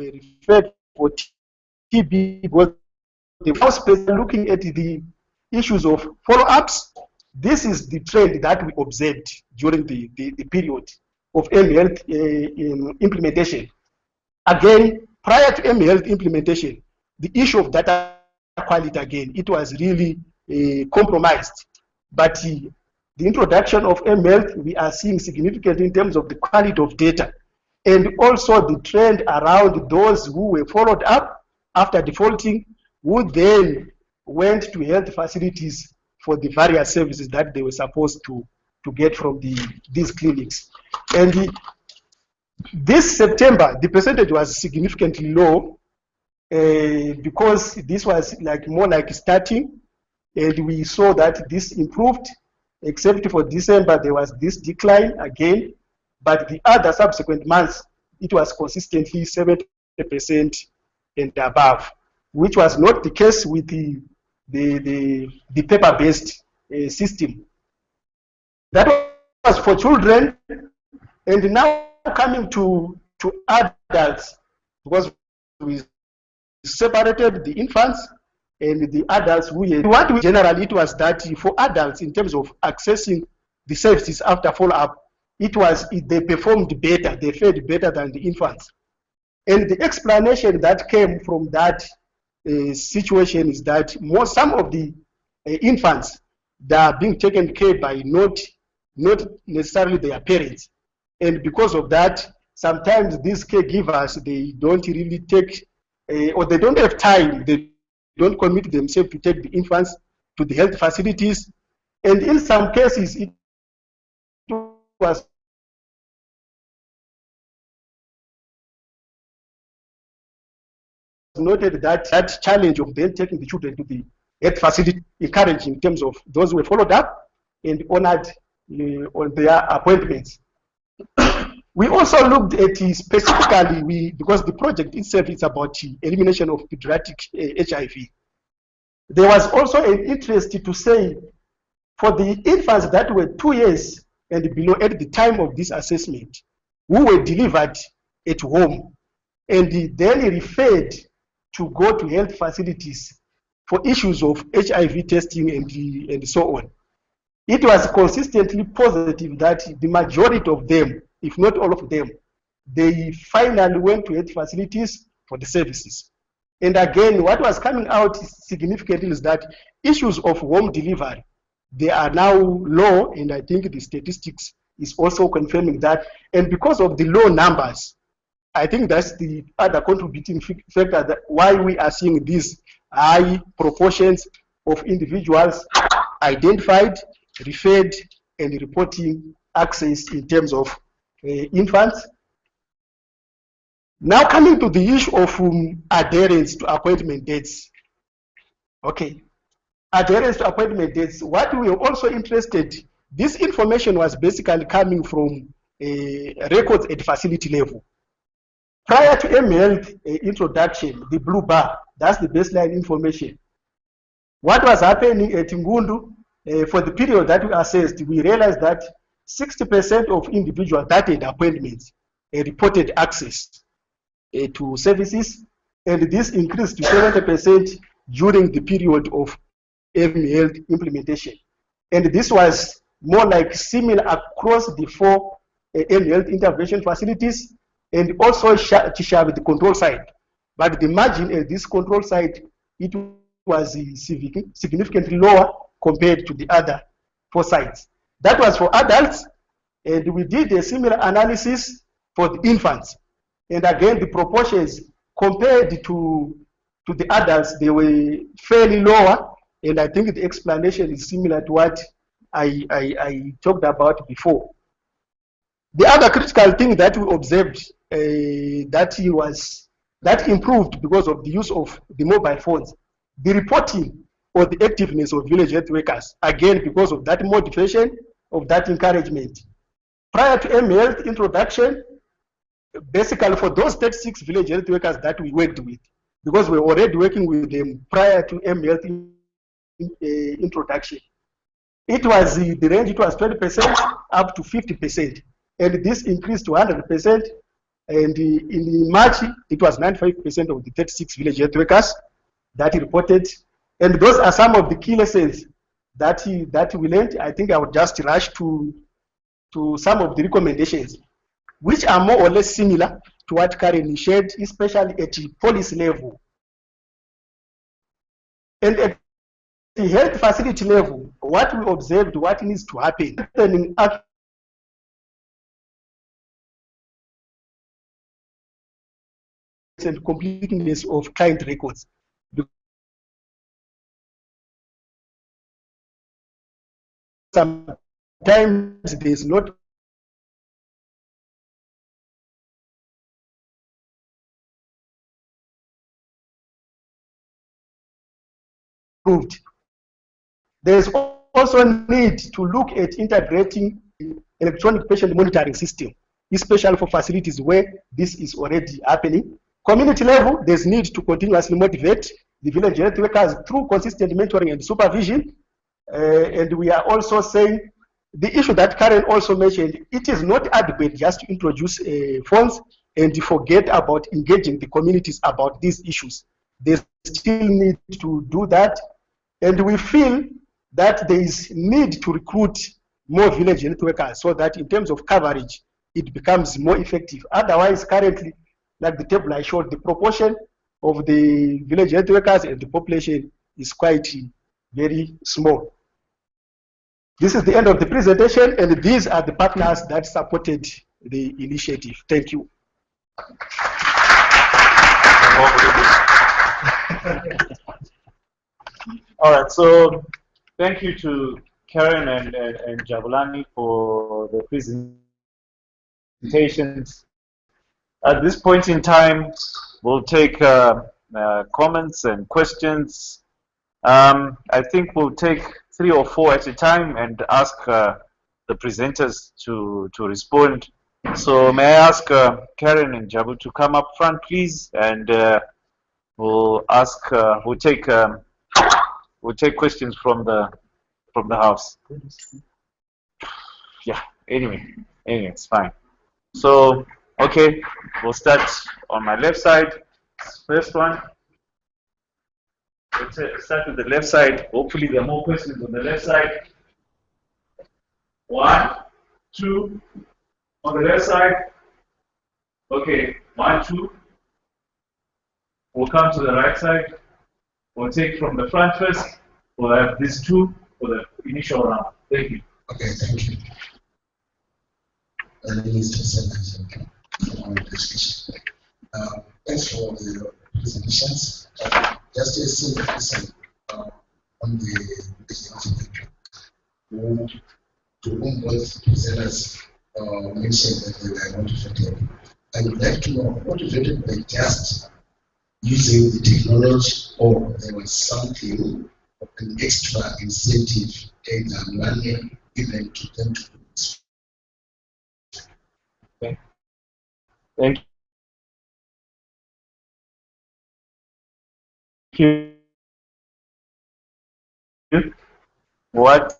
were referred for TB because they were specifically looking at the issues of follow-ups. This is the trend that we observed during the period of mHealth implementation. Again, prior to mHealth implementation, the issue of data quality, again, it was really compromised. But the introduction of mHealth, we are seeing significant in terms of the quality of data, and also the trend around those who were followed up after defaulting, who then went to health facilities for the various services that they were supposed to get from these clinics. And this September, the percentage was significantly low because this was more like starting, and we saw that this improved, except for December, there was this decline again, but the other subsequent months, it was consistently 70% and above, which was not the case with the paper-based system. That was for children, and now coming to adults, because we separated the infants and the adults. What generally it was that for adults, in terms of accessing the services after follow-up, they performed better, they fared better than the infants. And the explanation that came from that situation is that some of the infants that are being taken care by not necessarily their parents, and because of that, sometimes these caregivers, they don't really take or they don't have time, they don't commit themselves to take the infants to the health facilities, and in some cases it was noted that challenge of then taking the children to the health facility encouraged in terms of those who were followed up and honored on their appointments. We also looked at specifically, because the project itself is about elimination of pediatric HIV. There was also an interest to say for the infants that were 2 years and below at the time of this assessment, who were delivered at home and then referred to go to health facilities for issues of HIV testing and so on. It was consistently positive that the majority of them, if not all of them, they finally went to health facilities for the services. And again, what was coming out significantly is that issues of home delivery, they are now low, and I think the statistics is also confirming that. And because of the low numbers, I think that's the other contributing factor that why we are seeing these high proportions of individuals identified, referred, and reporting access in terms of infants. Now coming to the issue of adherence to appointment dates. Okay, adherence to appointment dates. What we were also interested, this information was basically coming from records at facility level. Prior to mHealth introduction, the blue bar, that's the baseline information. What was happening at Ngundu, for the period that we assessed, we realized that 60% of individuals that had appointments reported access to services, and this increased to 70% during the period of mHealth implementation. And this was more like similar across the 4 mHealth intervention facilities, and also to share with the control side. But the margin at this control side, it was significantly lower compared to the other 4 sites. That was for adults, and we did a similar analysis for the infants. And again, the proportions compared to the adults, they were fairly lower, and I think the explanation is similar to what I talked about before. The other critical thing that we observed that improved because of the use of the mobile phones, the reporting or the activeness of village health workers, again because of that motivation, of that encouragement. Prior to mHealth introduction, basically for those 36 village health workers that we worked with, because we were already working with them prior to mHealth introduction, it was the range, it was 20% up to 50%, and this increased to 100% And in March, it was 95% of the 36 village health workers that reported. And those are some of the key lessons that we learned. I think I would just rush to some of the recommendations, which are more or less similar to what Karen shared, especially at the policy level. And at the health facility level, what we observed, what needs to happen, and completeness of client records. Sometimes there's not proved. There's also need to look at integrating electronic patient monitoring system, especially for facilities where this is already happening. Community level, there's need to continuously motivate the village health workers through consistent mentoring and supervision. And we are also saying the issue that Karen also mentioned, it is not adequate just to introduce funds and forget about engaging the communities about these issues. They still need to do that. And we feel that there is need to recruit more village health workers so that in terms of coverage, it becomes more effective. Otherwise, currently, like the table I showed, the proportion of the village health workers and the population is quite very small. This is the end of the presentation, and these are the partners that supported the initiative. Thank you. All right, so thank you to Karen and Jabulani for the presentations. At this point in time, we'll take comments and questions. I think we'll take 3 or 4 at a time and ask the presenters to respond. So may I ask Karen and Jabu to come up front, please, and we'll take questions from the house. Yeah. Anyway, it's fine. So okay, we'll start on my left side. First one. Let's start with the left side. Hopefully, there are more questions on the left side. 1, 2. On the left side. Okay, 1, 2. We'll come to the right side. We'll take from the front first. We'll have these 2 for the initial round. Thank you. Okay, thank you. My name is Joseph. Thanks for the presentations. Just a simple question on the to whom both presenters mentioned that they were motivated. I would like to know, motivated by just using the technology, or there was something of an extra incentive, either money given to them to do this. Okay. Thank you. What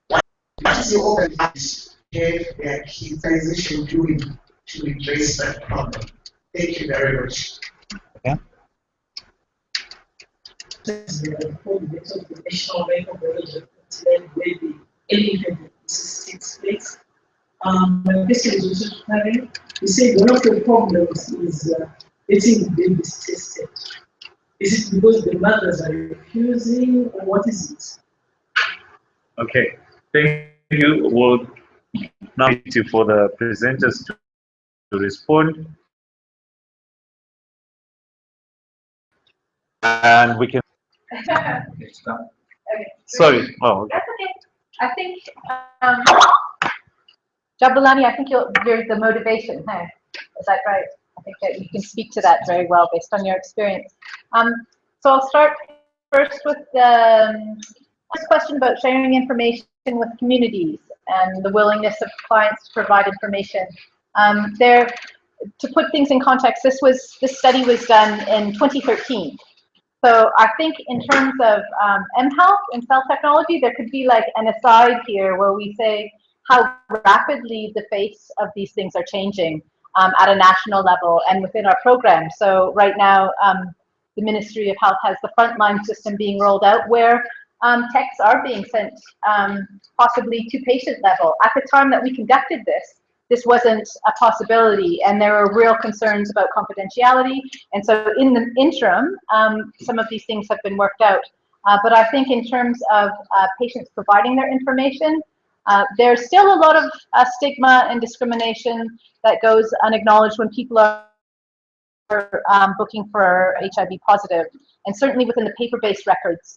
What is your organization and his organization doing to address that problem? Thank you very much. Okay. The national record maybe any event that takes place. This is also having, you say one of the problems is getting the babies tested. Is it because the mothers are refusing, or what is it? Okay, thank you. We'll now need you for the presenters to respond. And we can. Okay. Sorry. Oh, okay. That's okay. I think, Jabulani, I think you're the motivation, hey? Is that right? I think that you can speak to that very well based on your experience. So I'll start first with the first question about sharing information with communities and the willingness of clients to provide information. To put things in context, this study was done in 2013. So I think in terms of mHealth and cell technology, there could be like an aside here where we say how rapidly the face of these things are changing at a national level and within our program. So right now, the Ministry of Health has the frontline system being rolled out where texts are being sent possibly to patient level. At the time that we conducted this wasn't a possibility, and there were real concerns about confidentiality. And so in the interim, some of these things have been worked out. But I think in terms of patients providing their information, there's still a lot of stigma and discrimination that goes unacknowledged when people are booking for HIV positive. And certainly within the paper-based records,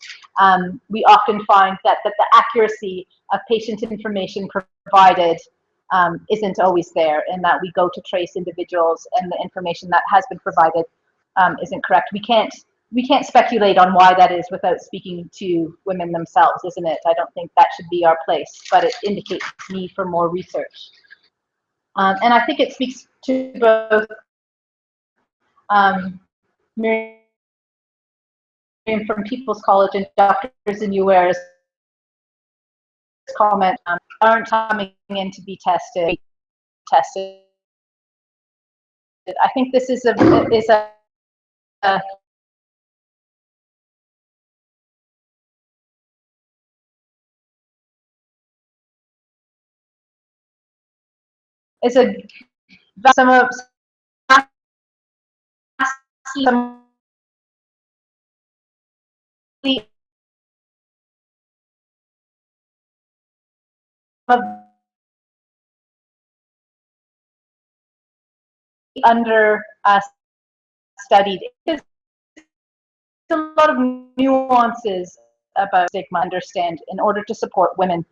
we often find that the accuracy of patient information provided isn't always there, and that we go to trace individuals and the information that has been provided isn't correct. We can't speculate on why that is without speaking to women themselves, isn't it? I don't think that should be our place, but it indicates need for more research. And I think it speaks to both Miriam from People's College and Doctors in UAR's comment, aren't coming in to be tested. I think this is a some of under studied. There's a lot of nuances about stigma, understand, in order to support women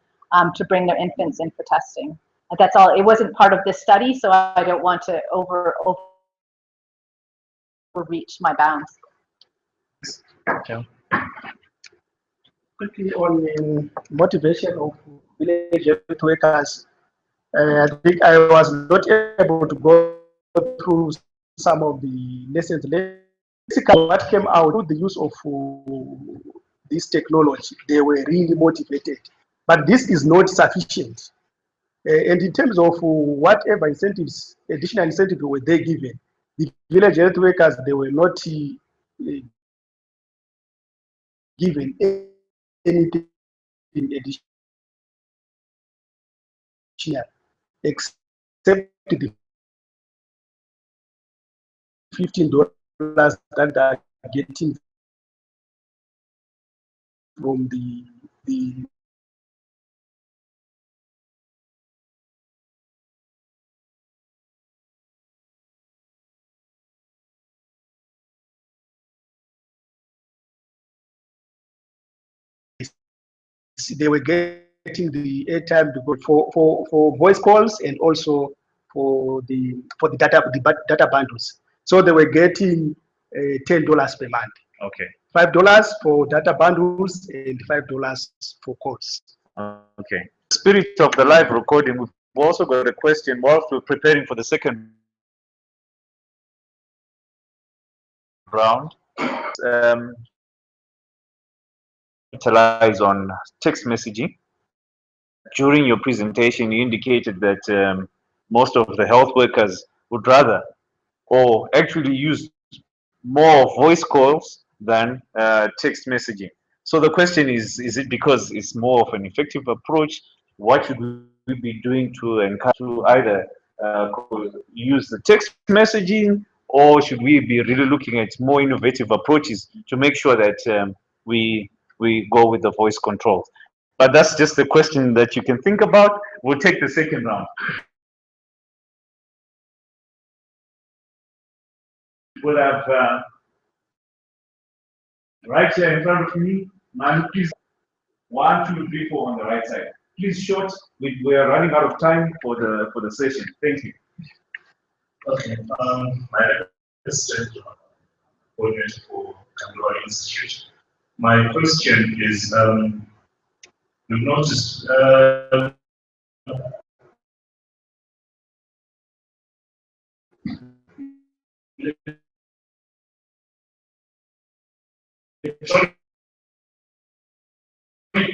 to bring their infants in for testing. That's all. It wasn't part of this study, so I don't want to overreach my bounds. Quickly on motivation of village health workers, I think I was not able to go through some of the lessons. Basically, what came out with the use of this technology, they were really motivated. But this is not sufficient. And in terms of whatever incentives, additional incentives were they given, the village health workers, they were not given anything additional except the $15 that they are getting from the they were getting the airtime for voice calls and also for the data bundles. So they were getting $10 per month. Okay. $5 for data bundles and $5 for calls. Okay. Spirit of the live recording, we've also got a question whilst we're preparing for the second round. capitalize on text messaging. During your presentation, you indicated that most of the health workers would rather or actually use more voice calls than text messaging. So the question is it because it's more of an effective approach? What should we be doing to encourage to either use the text messaging, or should we be really looking at more innovative approaches to make sure that we go with the voice controls? But that's just the question that you can think about. We'll take the second round. We'll have right here in front of me, man, please. 1, 2, 3, 4 on the right side. Please short. We are running out of time for the session. Thank you. Okay. My question coordinator for Kandura Institute. My question is, we've noticed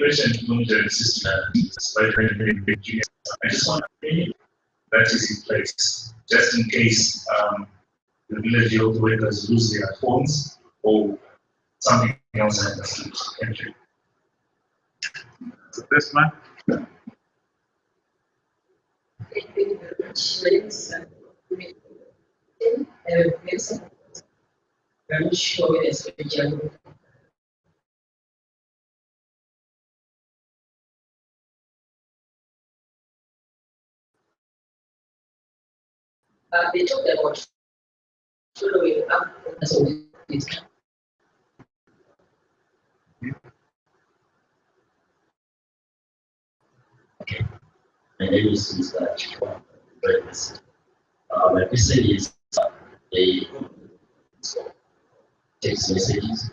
patient monitoring system despite I just want to that is in place, just in case the village health workers lose their phones or something else. I understood. Thank you. So this one. Thank you very much. My name is I'm sure it's a general. They talked about following up as a Okay. My name is Mr. Chikwa. My question is a text messages.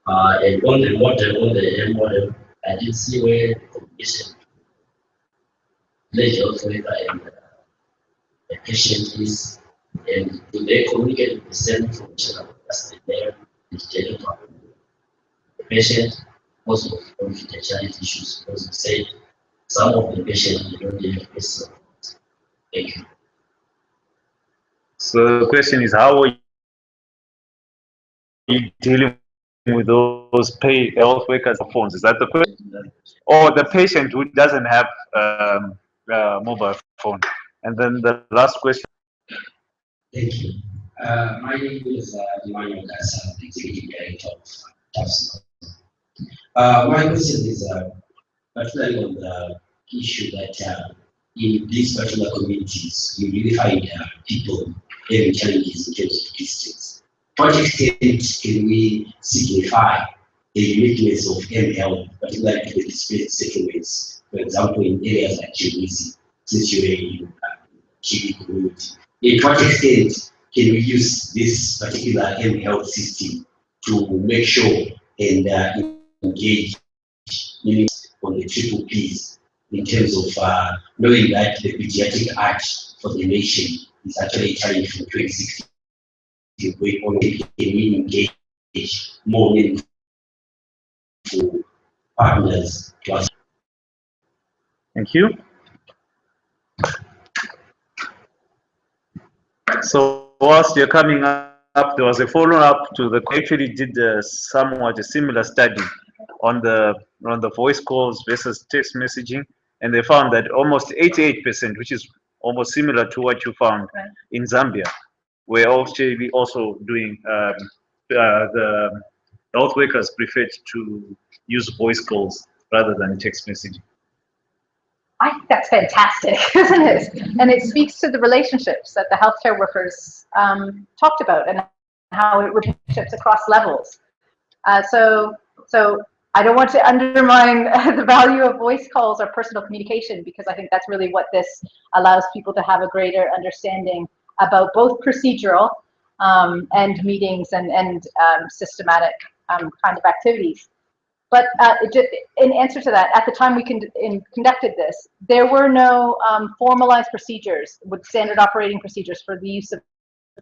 And on the model, on the M model, I did see where the communication ledger of whether the patient is, and do they communicate with the same information as the name, the date of the patient, also of confidentiality issues, because you said some of the patients don't have personal. Thank you. So the question is, how are you dealing with those paid health workers' phones? Is that the question? Or the patient who doesn't have mobile phone? And then the last question. Thank you. My name is Emmanuel Gassa, the Executive Director of TAPS. My question is particularly on the issue that in these particular communities, you really find people having challenges in terms of distance. To what extent can we signify the uniqueness of mHealth, particularly to the displaced settlements, for example, in areas like Chibwezi, since you're in Chibi community? To what extent can we use this particular mHealth system to make sure and engage on the triple Ps in terms of knowing that the pediatric act for the nation is actually a challenge from 2016. We only can engage more meaningful partners to us. Thank you. So whilst you're coming up, there was a follow-up to the. Actually did somewhat a similar study on the voice calls versus text messaging, and they found that almost 88%, which is almost similar to what you found in Zambia, were actually also doing the health workers preferred to use voice calls rather than text messaging. I think that's fantastic, isn't it? And it speaks to the relationships that the healthcare workers talked about and how it relationships across levels. So I don't want to undermine the value of voice calls or personal communication, because I think that's really what this allows people to have a greater understanding about both procedural and meetings and systematic kind of activities. But in answer to that, at the time we conducted this, there were no formalized procedures with standard operating procedures for the use of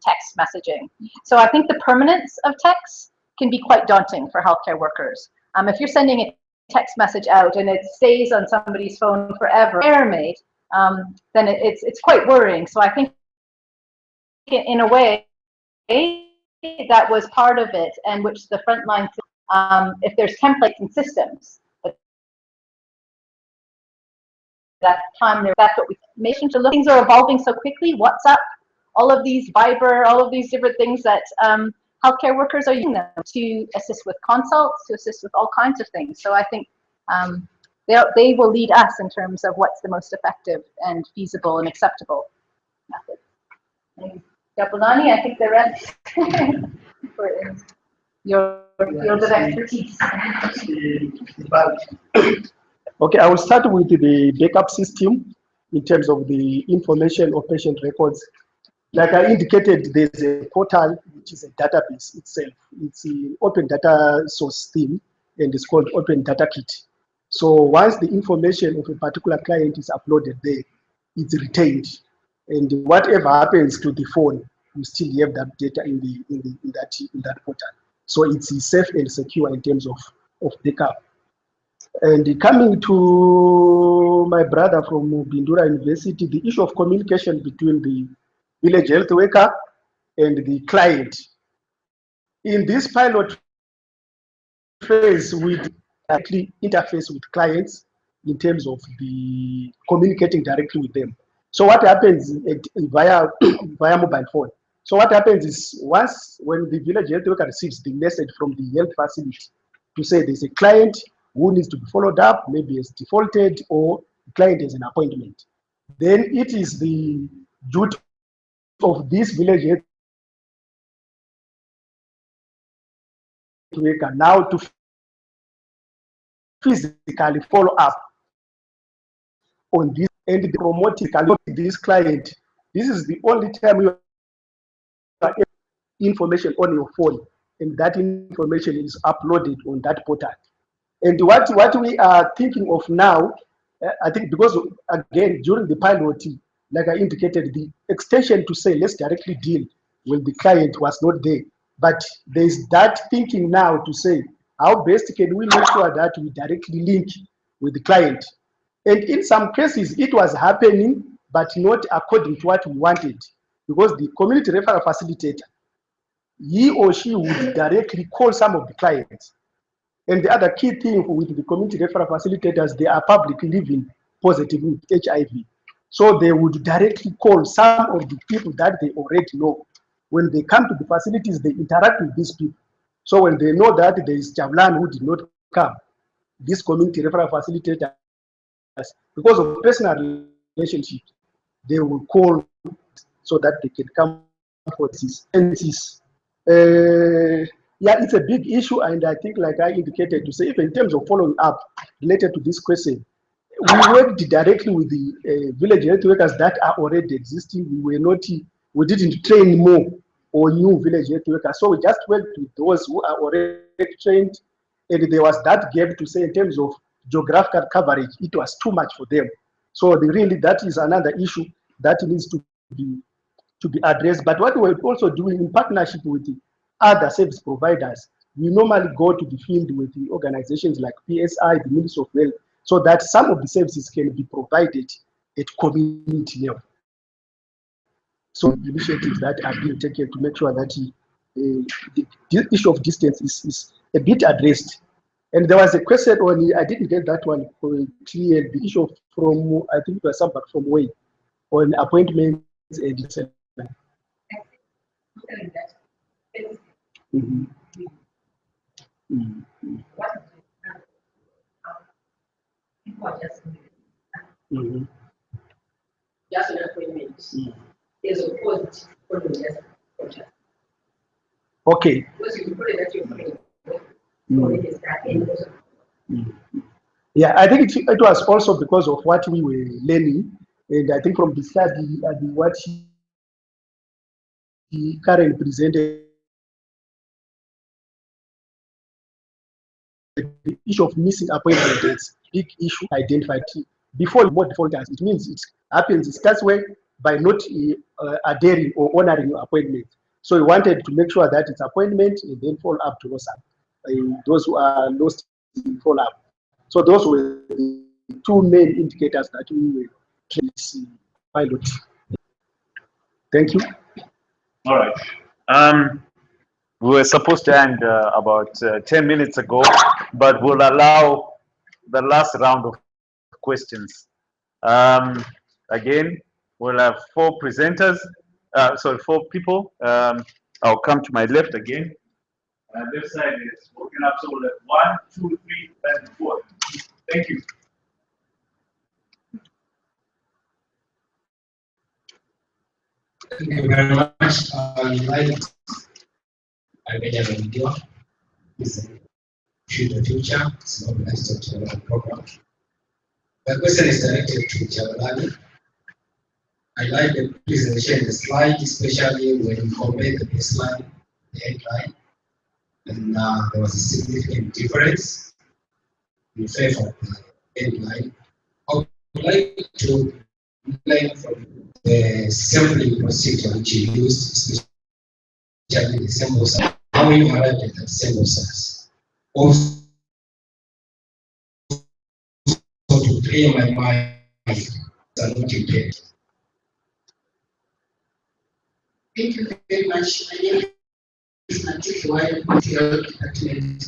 text messaging. So I think the permanence of text can be quite daunting for healthcare workers. If you're sending a text message out and it stays on somebody's phone forever, error-made, then it's quite worrying. So I think in a way that was part of it, and which the frontline, if there's templates and systems, that time there, that's what we making to look. Things are evolving so quickly. WhatsApp, all of these, Viber, all of these different things that healthcare workers are using them to assist with consults, to assist with all kinds of things. So I think they will lead us in terms of what's the most effective and feasible and acceptable method. And Gabulani, I think the rest for your field of expertise. Okay, I will start with the backup system in terms of the information of patient records. Like I indicated, there's a portal which is a database itself. It's an open data source theme, and it's called Open Data Kit. So once the information of a particular client is uploaded there, it's retained, and whatever happens to the phone, you still have that data in that portal. So it's safe and secure in terms of backup. And coming to my brother from Bindura University, the issue of communication between the village health worker and the client. In this pilot phase, we directly interface with clients in terms of the communicating directly with them. So what happens via mobile phone? So what happens is when the village health worker receives the message from the health facility to say there's a client who needs to be followed up, maybe it's defaulted or the client has an appointment, then it is the duty of this village health worker now to physically follow up on this and promote this client. This is the only time you have information on your phone, and that information is uploaded on that portal. And what we are thinking of now, I think because again during the pilot, like I indicated, the extension to say let's directly deal when the client was not there. But there's that thinking now to say how best can we make sure that we directly link with the client. And in some cases it was happening, but not according to what we wanted, because the community referral facilitator, he or she would directly call some of the clients. And the other key thing with the community referral facilitators, they are public living positive with HIV. So they would directly call some of the people that they already know. When they come to the facilities, they interact with these people. So when they know that there is Javlan who did not come, this community referral facilitators, because of personal relationship, they will call so that they can come for this. And yeah, it's a big issue, and I think, like I indicated, to say, even in terms of following up related to this question, we worked directly with the village health workers that are already existing. We didn't train more or new village health workers, so we just worked with those who are already trained, and there was that gap to say in terms of geographical coverage, it was too much for them. So really, that is another issue that needs to be addressed. But what we're also doing in partnership with the other service providers, we normally go to the field with the organizations like PSI, the Ministry of Health, so that some of the services can be provided at community level. So initiatives that are being taken to make sure that the issue of distance is a bit addressed. And there was a question on, I didn't get that one clear, the issue from, I think it was somebody from Way, on appointments and Mm-hmm. Mm-hmm. Mm-hmm. Just an appointment. There's a point following that contract. Okay. Because you put it that you're yeah, I think it was also because of what we were learning, and I think from the study and what Karen presented, the issue of missing appointment is a big issue identified. Before more defaulters, it means it happens, it starts way by not adhering or honoring your appointment. So we wanted to make sure that it's appointment and then follow up to those who are lost follow-up. So those were the two main indicators that we were trying to pilot. Thank you. All right. We were supposed to end about 10 minutes ago, but we'll allow the last round of questions. Again, we'll have four presenters, four people. I'll come to my left again. Left side is working up, so we'll have 1, 2, 3, and 4. Thank you. Thank you very much. I Benjamin Dio. This is the future. It's not organized to the program. The question is directed to Jabalani. I like the presentation, the slide, especially when you compare the baseline, the headline, and there was a significant difference in favor of the headline. I would like to learn from the sampling procedure which you used, especially the sample size. How you arrived at that sample size? Also, to clear my mind, are not impaired. Thank you very much. My name is Natif Wile, Material Department.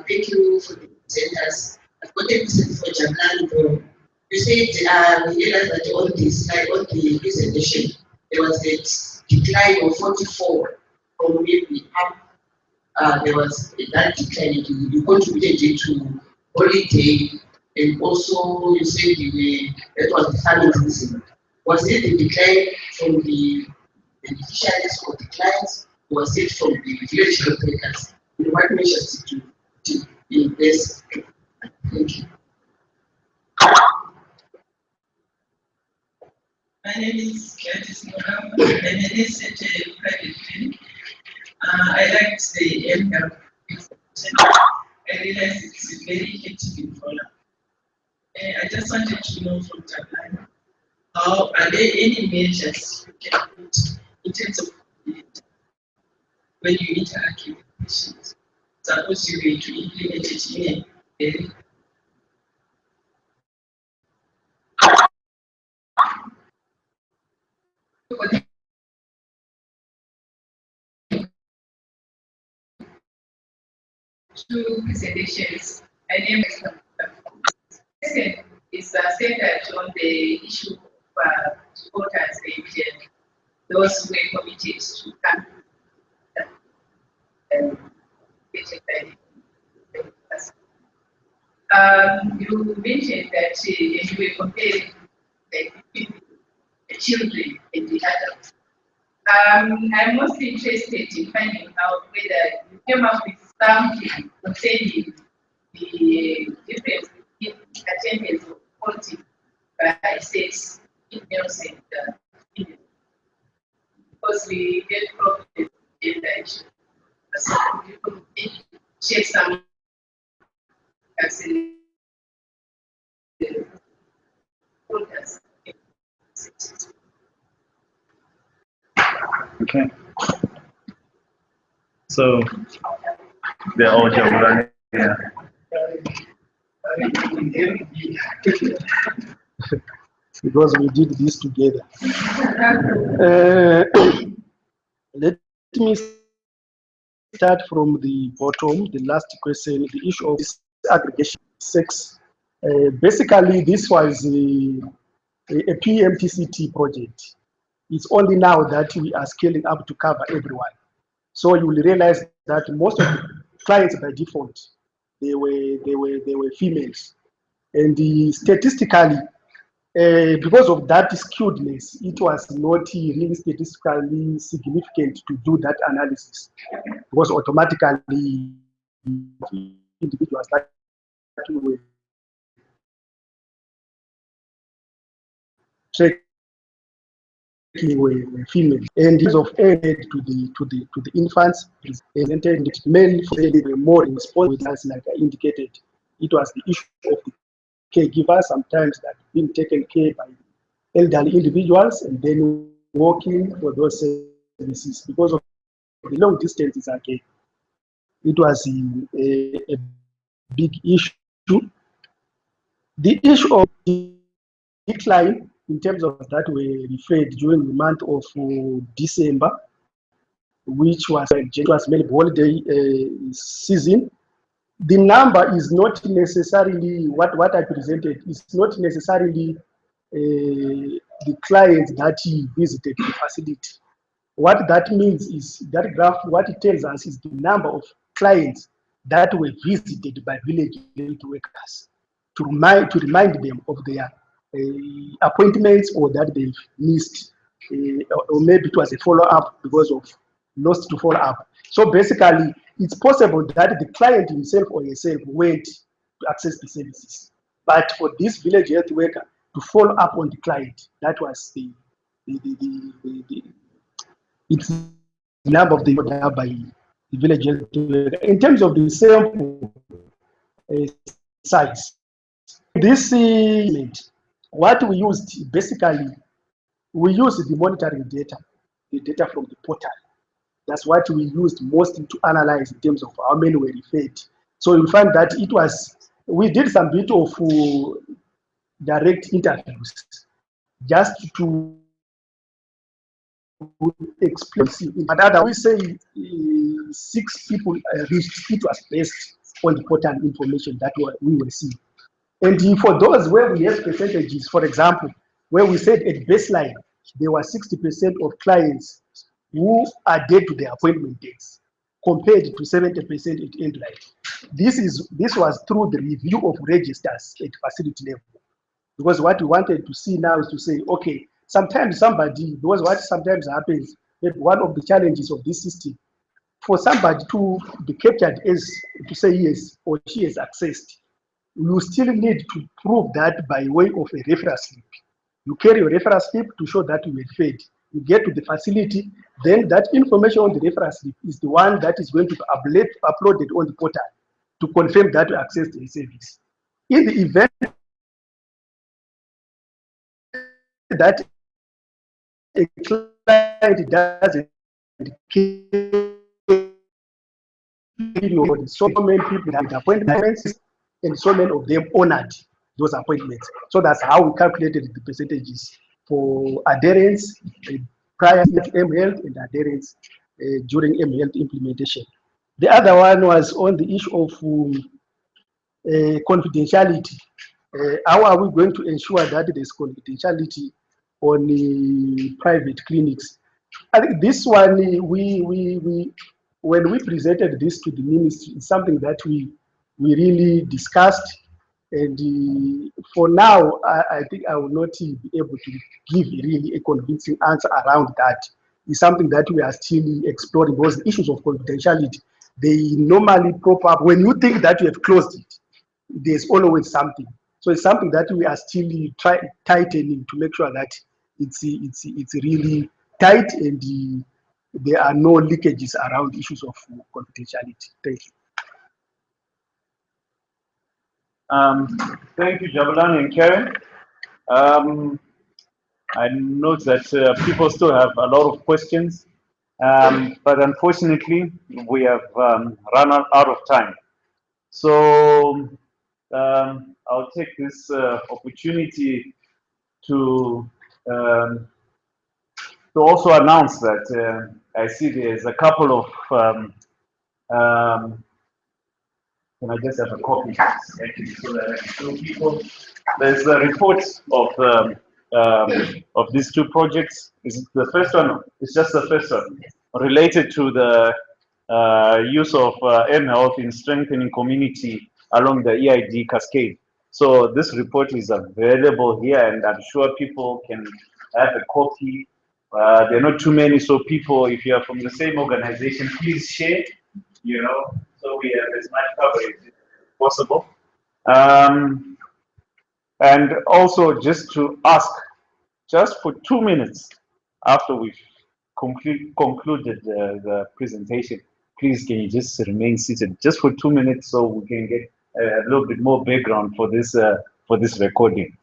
Thank you for the presenters. I've got a question for Jabalani. You said we realized that on this slide, on the presentation, there was a decline of 44 or maybe up. There was that decline. You contributed to holiday, and also you said that was the family reason. Was it the decline from the beneficiaries or the clients, or was it from the village health workers? What measures to invest? Thank you. My name is Gladys Morama. I'm an at a private clinic. I liked the MHealth information. I realized it's very effective in follow-up. I just wanted to know from Jabalani, how are there any measures you can put in terms of when you interact with patients? Suppose you're going to implement it in a very two presentations. My name is second is centered on the issue of supporters and those who were committed to come and you mentioned that you were comparing the children and the adults. I'm most interested in finding out whether you came up with something concerning the difference in attendance of quality by sex, females and females. Because we get problems in that. So you could share some Okay. So they're all Jabalani. Yeah. Because we did this together. Let me start from the bottom, the last question, the issue of disaggregation sex. Basically, this was a PMTCT project. It's only now that we are scaling up to cover everyone. So you will realize that most of the clients by default, they were females. And statistically, because of that skewedness, it was not really statistically significant to do that analysis, because automatically individuals that were were females, and use of aid to the infants presented mainly for they were more in response with us, like I indicated. It was the issue of the caregivers sometimes that being taken care by elderly individuals and then working for those services because of the long distances again. It was a big issue. The issue of decline in terms of that we referred during the month of December, which was mainly holiday season. The number is not necessarily what I presented. It's not necessarily the clients that he visited the facility. What that means is that graph, what it tells us is the number of clients that were visited by village health workers to remind them of their appointments or that they've missed, or maybe it was a follow-up because of lost to follow up. So basically, it's possible that the client himself or herself went to access the services. But for this village health worker to follow up on the client, that was the it's the number of the order by the village health worker. In terms of the sample size, this what we used basically, we used the monitoring data, the data from the portal. That's what we used mostly to analyze in terms of how many were referred. So you find that it was, we did some bit of direct interviews just to explain. But we say 6 people reached, it was based on the portal information that we will see. And for those where we have percentages, for example, where we said at baseline, there were 60% of clients who are dead to their appointment dates, compared to 70% at end life. This was through the review of registers at facility level. Because what we wanted to see now is to say, okay, sometimes somebody, because what sometimes happens, one of the challenges of this system, for somebody to be captured as to say yes or she has accessed, you still need to prove that by way of a reference slip. You carry your reference slip to show that you were fed. You get to the facility, then that information on the reference slip is the one that is going to be uploaded on the portal to confirm that you accessed the service. In the event that a client doesn't carry, so many people have appointments and so many of them honored those appointments. So that's how we calculated the percentages for adherence prior to M-Health and adherence during M-Health implementation. The other one was on the issue of confidentiality. How are we going to ensure that there's confidentiality on private clinics? I think this one, when we presented this to the ministry, it's something that we really discussed. And for now, I think I will not be able to give really a convincing answer around that. It's something that we are still exploring, because the issues of confidentiality, they normally crop up when you think that you have closed it. There's always something. So it's something that we are still tightening to make sure that it's really tight and there are no leakages around issues of confidentiality. Thank you. Thank you, Jabulan and Karen. I note that people still have a lot of questions, but unfortunately, we have run out of time. So I'll take this opportunity to also announce that I see there's a couple of can I just have a copy? Thank you, so that I can show people. There's a report of these 2 projects. Is it the first one? It's just the first one, related to the use of M-Health in strengthening community along the EID cascade. So this report is available here, and I'm sure people can have a copy. There are not too many, so people, if you are from the same organization, please share, so we have as much coverage as possible. And also just to ask, just for 2 minutes after we've concluded the presentation, please can you just remain seated just for 2 minutes so we can get a little bit more background for this recording.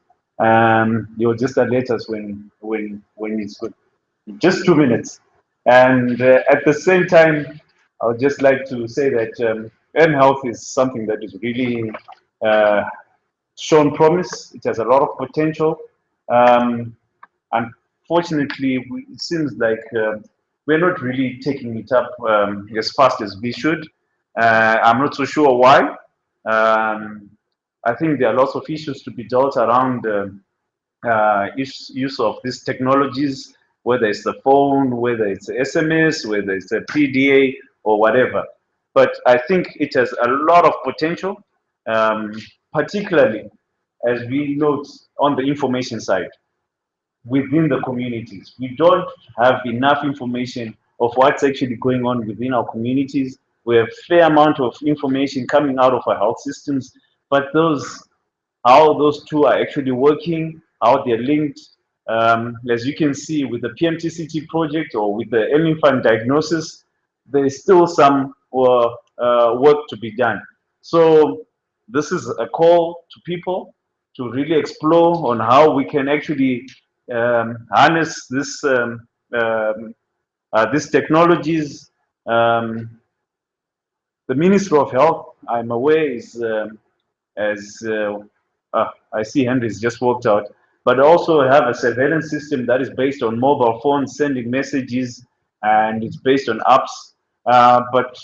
You'll just alert us when it's good. Just 2 minutes. And at the same time, I would just like to say that health is something that is really shown promise. It has a lot of potential. Unfortunately, it seems like we're not really taking it up as fast as we should. I'm not so sure why. I think there are lots of issues to be dealt around use of these technologies, whether it's the phone, whether it's SMS, whether it's a PDA or whatever. But I think it has a lot of potential, particularly as we note on the information side within the communities. We don't have enough information of what's actually going on within our communities. We have a fair amount of information coming out of our health systems, but how those two are actually working, how they're linked. As you can see with the PMTCT project or with the infant diagnosis, there's still some work to be done. So this is a call to people to really explore on how we can actually harness these technologies. The Ministry of Health, I'm aware, is as I see Henry's just walked out, but also have a surveillance system that is based on mobile phones sending messages, and it's based on apps. But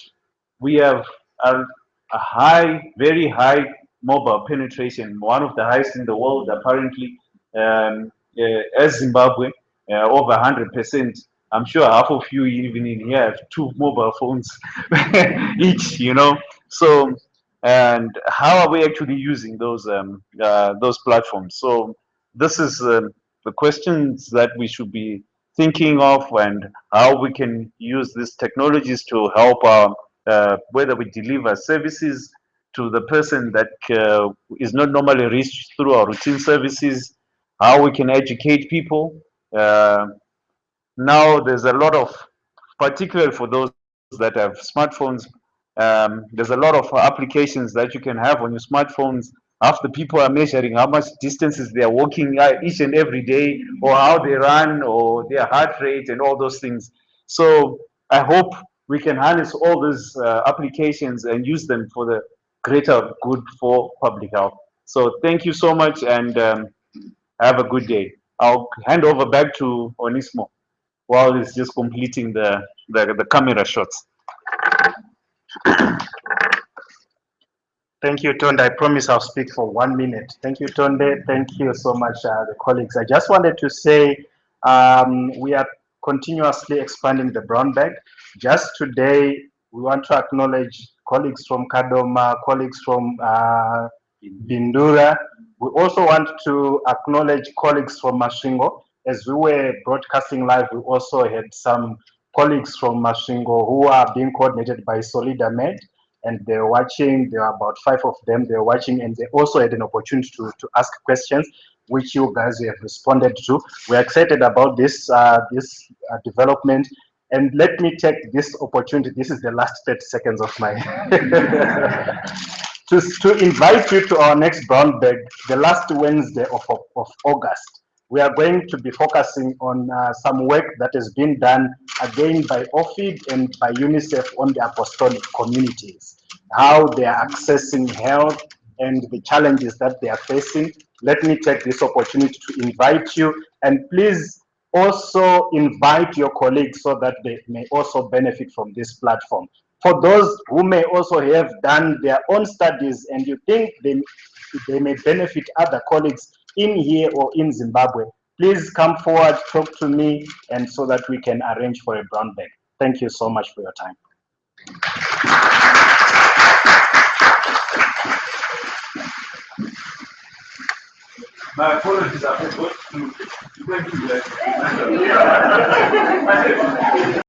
we have a high, very high mobile penetration, one of the highest in the world apparently, as Zimbabwe, over 100%. I'm sure half of you even in here have 2 mobile phones each, you know. So, and how are we actually using those platforms? So, this is the questions that we should be thinking of, and how we can use these technologies to help our whether we deliver services to the person that is not normally reached through our routine services, how we can educate people. Now there's a lot of, particularly for those that have smartphones, there's a lot of applications that you can have on your smartphones. Half the people are measuring how much distances they are walking each and every day, or how they run, or their heart rate, and all those things. So I hope we can harness all these applications and use them for the greater good for public health. So thank you so much, and have a good day. I'll hand over back to Onismo while he's just completing the camera shots. Thank you, Tonde. I promise I'll speak for 1 minute. Thank you, Tonde. Thank you so much, the colleagues. I just wanted to say we are continuously expanding the brown bag. Just today, we want to acknowledge colleagues from Kadoma, colleagues from Bindura. We also want to acknowledge colleagues from Mashingo. As we were broadcasting live, we also had some colleagues from Mashingo who are being coordinated by SolidaMed, and they're watching. There are about 5 of them. They're watching, and they also had an opportunity to ask questions, which you guys have responded to. We're excited about this development. And let me take this opportunity. This is the last 30 seconds of my to invite you to our next brown bag, the last Wednesday of August. We are going to be focusing on some work that has been done again by OFID and by Unicef on the apostolic communities, how they are accessing health and the challenges that they are facing. Let me take this opportunity to invite you, and please also invite your colleagues so that they may also benefit from this platform. For those who may also have done their own studies and you think they may benefit other colleagues in here or in Zimbabwe, please come forward, talk to me, and so that we can arrange for a brown bag. Thank you so much for your time. My apologies, I forgot to thank you.